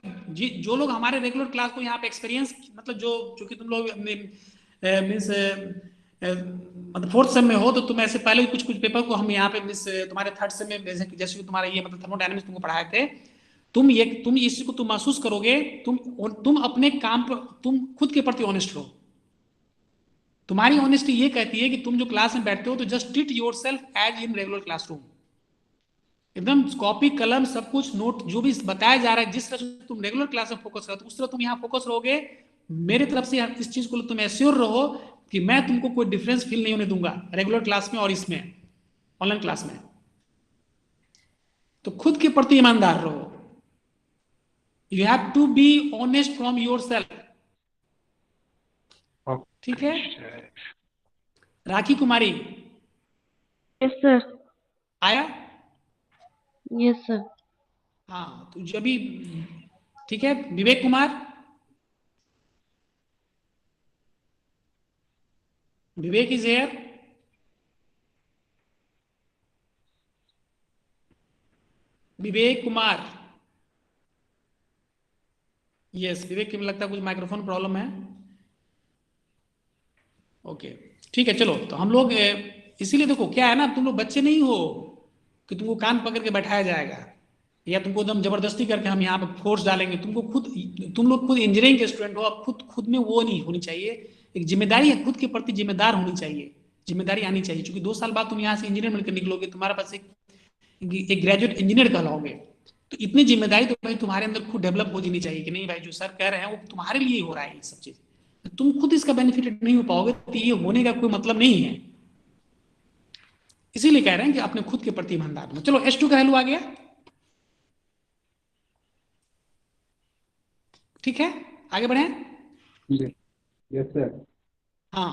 जो लोग हमारे रेगुलर क्लास को यहाँ पे एक्सपीरियंस, मतलब जो कि तुम लोग मीन्स मतलब फोर्थ सेम में हो, तो तुम ऐसे पहले कुछ पेपर को हम यहाँ पे मीन्स तुम्हारे थर्ड सेम में जैसे कि तुम्हारा ये मतलब थर्मोडायनामिक्स तुमको पढ़ाए थे, तुम इस चीज को तुम महसूस करोगे. तुम अपने काम पर तुम खुद के प्रति ऑनेस्ट रहो. तुम्हारी ऑनेस्टी ये कहती है कि तुम जो क्लास में बैठते हो तो just treat yourself as in regular classroom. एकदम कॉपी कलम सब कुछ नोट जो भी बताया जा रहा है, जिस तरह से तुम रेगुलर क्लास में फोकस करते हो उस तरह तुम यहाँ फोकस रहोगे। मेरी तरफ से इस चीज को तुम एश्योर रहो कि मैं तुमको कोई डिफरेंस फील नहीं होने दूंगा रेगुलर क्लास में और इसमें ऑनलाइन क्लास में। तो खुद के प्रति ईमानदार रहो। You have to be honest from your self. ठीक है राखी कुमारी, यस सर। आया? Yes sir. हाँ तो जो भी ठीक है। Vivek Kumar, Vivek is here. Vivek Kumar, yes Vivek की लगता है कुछ माइक्रोफोन प्रॉब्लम है। ओके ठीक है चलो। तो हम लोग इसीलिए देखो क्या है ना, तुम लोग बच्चे नहीं हो कि तुमको कान पकड़ के बैठाया जाएगा या तुमको एकदम जबरदस्ती करके हम यहाँ पे फोर्स डालेंगे। तुमको खुद, तुम लोग खुद इंजीनियरिंग के स्टूडेंट हो, अब खुद में वो नहीं होनी चाहिए। एक जिम्मेदारी है, खुद के प्रति जिम्मेदार होनी चाहिए, जिम्मेदारी आनी चाहिए। क्योंकि 2 साल बाद तुम यहाँ से इंजीनियर बनकर निकलोगे, तुम्हारे पास एक ग्रेजुएट इंजीनियर कहलाओगे। तो इतनी जिम्मेदारी तो भाई तुम्हारे अंदर खुद डेवलप हो जानी चाहिए कि नहीं भाई जो सर कह रहे हैं वो तुम्हारे लिए हो रहा है ये सब चीज। तुम खुद इसका बेनिफिट नहीं हो पाओगे तो ये होने का कोई मतलब नहीं है। इसीलिए कह रहे हैं कि अपने खुद के प्रति ईमानदार हो। चलो H2 का वैल्यू आ गया, ठीक है आगे बढ़े। Yes sir. हाँ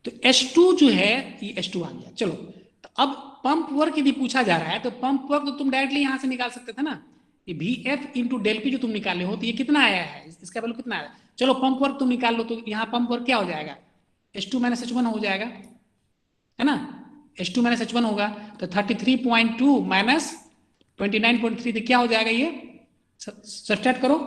तो H2 जो है ये H2 आ गया। चलो तो अब पंप वर्क यदि पूछा जा रहा है तो पंप वर्क तो तुम डायरेक्टली यहां से निकाल सकते थे ना। ये VF इंटू डेल पी जो तुम निकाले हो तो ये कितना आया है, इसका वैल्यू कितना आया। चलो पंप वर्क तुम निकाल लो तो यहाँ पंप वर्क क्या हो जाएगा, H2 माइनस H1 हो जाएगा, है ना। H2 माइनस H1 होगा तो 33.2 माइनस 29.3 तो क्या हो जाएगा ये, सब्सट्रैक्ट करो।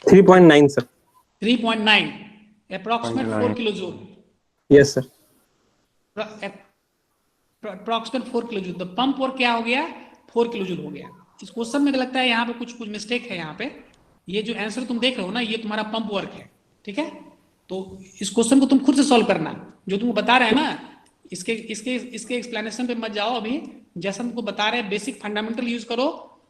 Three 3.9 sir. 3.9 approximate 4 kilo joule. Yes sir. Approximate 4 kilo joule. तो पंप वर्क क्या हो गया, 4 किलो जूल हो गया। इस क्वेश्चन में लगता है यहाँ पे कुछ मिस्टेक है। यहाँ पे ये जो आंसर तुम देख रहे हो ना ये तुम्हारा पंप वर्क है, ठीक है। तो इस क्वेश्चन को तुम खुद से सॉल्व करना, जो तुमको बता रहे हैं ना इसके एक्सप्लेनेशन पे मत जाओ अभी। जैसा तुमको बता रहे हैं बेसिक फंडामेंटल यूज करो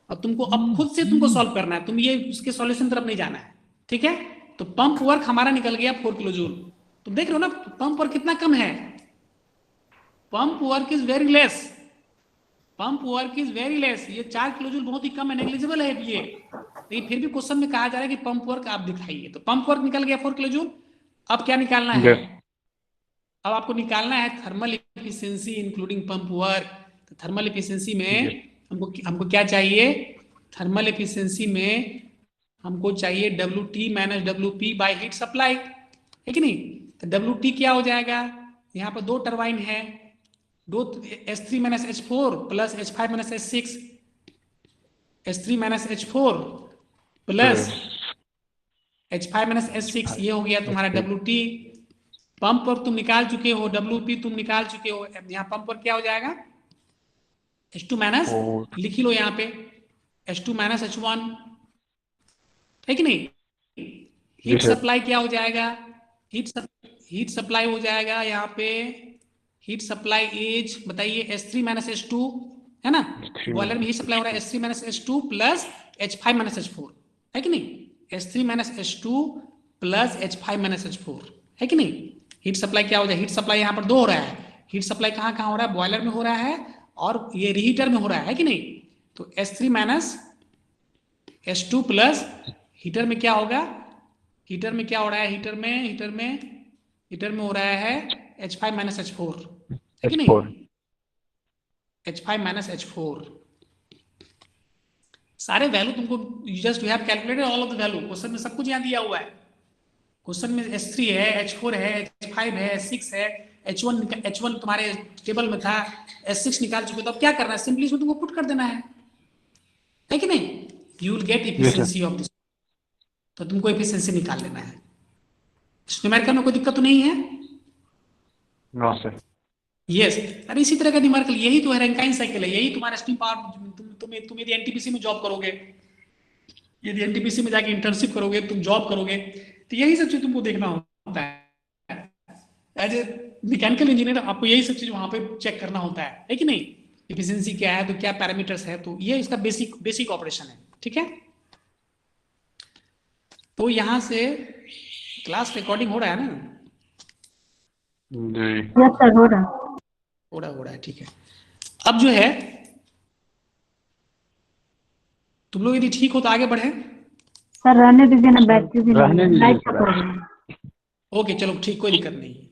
और तुमको अब खुद से तुमको सॉल्व करना है। तुम ये उसके सॉल्यूशन तरफ नहीं जाना है, ठीक है। तो पंप वर्क हमारा निकल गया 4 किलो जूल। तुम देख रहे हो ना पंप वर्क कितना कम है। Pump work is very less, pump work is very less. ये 4 किलो जूल बहुत ही कम है, नेग्लिजिबल है ये। लेकिन फिर भी क्वेश्चन में कहा जा रहा है कि पंप वर्क आप दिखाइए। तो पंप वर्क निकल गया 4 किलो जूल। अब क्या निकालना है, अब आपको निकालना है thermal efficiency including pump work. तो थर्मल एफिशिएंसी में हमको क्या चाहिए, थर्मल एफिशिएंसी में हमको चाहिए WT minus WP by heat supply, है कि नहीं। तो WT क्या हो जाएगा, यहाँ पर 2 टरबाइन है, दो H3 minus H4 plus H5 minus H6, H3 minus H4 plus H5 minus H6, ये हो गया तुम्हारा WT। पंप पर तुम निकाल चुके हो, WP तुम निकाल चुके हो। यहाँ पंप पर क्या हो जाएगा, H2 माइनस लिख ही लो यहाँ पे, H2 माइनस H1, है कि नहीं। हीट सप्लाई क्या हो जाएगा, हीट सप्लाई हो जाएगा यहाँ पे, हीट सप्लाई इज बताइए H3 माइनस H2, है ना। बॉयलर में हीट सप्लाई हो रहा है H3 minus H2 plus H5 minus H4, है कि नहीं। H3 minus H2 plus H5 minus H4, है कि नहीं। हीट सप्लाई क्या हो जाए, हीट सप्लाई यहाँ पर 2 हो रहा है। हीट सप्लाई कहाँ कहाँ हो रहा है, बॉयलर में हो रहा है और ये रिहीटर में हो रहा है कि नहीं। तो H3 minus H2 plus heater में क्या होगा, हीटर में क्या हो रहा है, हीटर में हो रहा है H5 माइनस H4, है कि नहीं। H5 माइनस H4 सारे वैल्यू तुमको just you have calculated all of the value. Question में सब कुछ यहाँ दिया हुआ है। क्वेश्चन में H3 है, H4 है, H5 है, H6 है, H1 तुम्हारे टेबल में था, H6 निकाल चुके। तो अब क्या करना है, सिंपली इसमें तुमको पुट कर देना है कि नहीं। You will get efficiency of this. तो तुमको एफिशिएंसी निकाल लेना है। न्यूमेरिकल में कोई दिक्कत तो नहीं है। No sir. यस अरे इसी तरह का न्यूमेरिकल यही तो है, रैंकाइन साइकिल है, यही तुम्हारा स्टीम पावर। तुम यदि एनटीपीसी में जॉब करोगे, यदि एनटीपीसी में जाके इंटर्नशिप करोगे, तुम जॉब करोगे, तो यही सब चीज तुमको देखना होता है। एज ए मैकेनिकल इंजीनियर आपको यही सब चीज वहां पे चेक करना होता है कि नहीं? एफिशिएंसी क्या है, तो क्या पैरामीटर्स है, तो ये इसका बेसिक ऑपरेशन है। ठीक है, तो यहां से क्लास रिकॉर्डिंग हो रहा है ना? जी यस सर, हो रहा। हो रहा है, ठीक है। अब जो है तुम लोग यदि ठीक हो तो आगे बढ़े। सर रहने दीजिए ना, बैटरी भी रहने नहीं, दीजिए लाइट का सर। प्रॉब्लम है। ओके चलो ठीक, कोई दिक्कत नहीं है।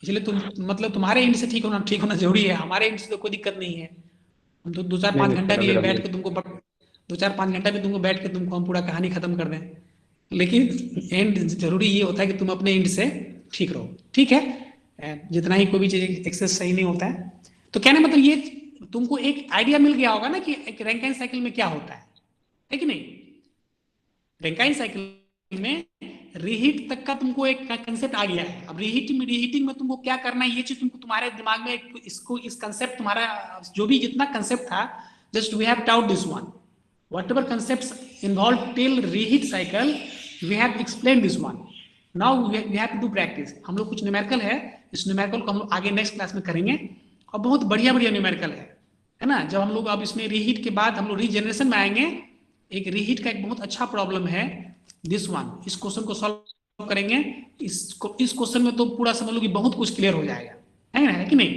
इसलिए तुम मतलब तुम्हारे एंड से ठीक होना जरूरी है, हमारे एंड से तो कोई दिक्कत नहीं है। हम तो 2-4-5 घंटा भी बैठ के तुमको 2-4-5 घंटा भी तुमको बैठ के तुमको हम पूरा कहानी खत्म कर दें, लेकिन एंड जरूरी ये होता है कि तुम अपने एंड से ठीक रहो। ठीक है, जितना ही कोई भी चीज एक्सेस सही नहीं होता है। तो कहने मतलब ये तुमको एक आइडिया मिल गया होगा ना कि एक रैंकाइन साइकिल में क्या होता है कि नहीं? रैंकाइन साइकिल में रीहीट तक का तुमको एक कंसेप्ट आ गया है। अब रीहीटिंग में तुमको क्या करना है, ये चीज तुमको तुम्हारे दिमाग में इस कंसेप्ट तुम्हारा जो भी जितना कंसेप्ट था, just we have taught this one, whatever concepts involved till reheat cycle we have explained this one. Now we have to do practice. हम लोग कुछ न्यूमेरिकल है, इस न्यूमेरिकल को हम लोग आगे नेक्स्ट क्लास में करेंगे, और बहुत बढ़िया न्यूमेरिकल है ना? जब हम लोग अब इसमें रीहीट के बाद हम लोग रीजनरेशन में आएंगे, एक रीहीट का एक बहुत अच्छा प्रॉब्लम है दिस वन। इस क्वेश्चन को सॉल्व करेंगे, इस क्वेश्चन में तो पूरा समझ लो कि बहुत कुछ क्लियर हो जाएगा, है ना, है कि नहीं?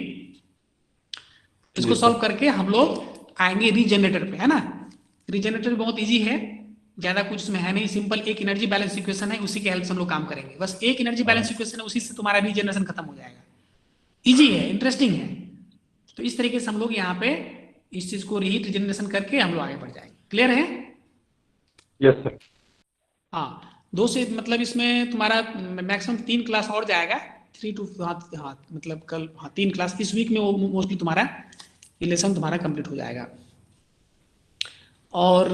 इसको सॉल्व करके हम लोग आएंगे रीजनरेटर पे, है ना? रीजनरेटर बहुत इजी है, ज्यादा कुछ इसमें है नहीं, सिंपल एक एनर्जी बैलेंस इक्वेशन है, उसी के हेल्प से हम लोग काम करेंगे। बस एक एनर्जी बैलेंस इक्वेशन है, उसी से तुम्हारा रीजनरेशन खत्म हो जाएगा। इजी है, इंटरेस्टिंग है। तो इस तरीके से हम लोग यहाँ पे इस चीज को रीहीट रीजनरेशन करके हम लोग आगे बढ़ जाएंगे। क्लियर है? Yes sir. हाँ, 2 से मतलब इसमें तुम्हारा मैक्सिमम 3 क्लास और जाएगा, 3 to हाँ मतलब कल 3 क्लास इस वीक में वो मोस्टली तुम्हारा ये लेसन तुम्हारा कंप्लीट हो जाएगा। और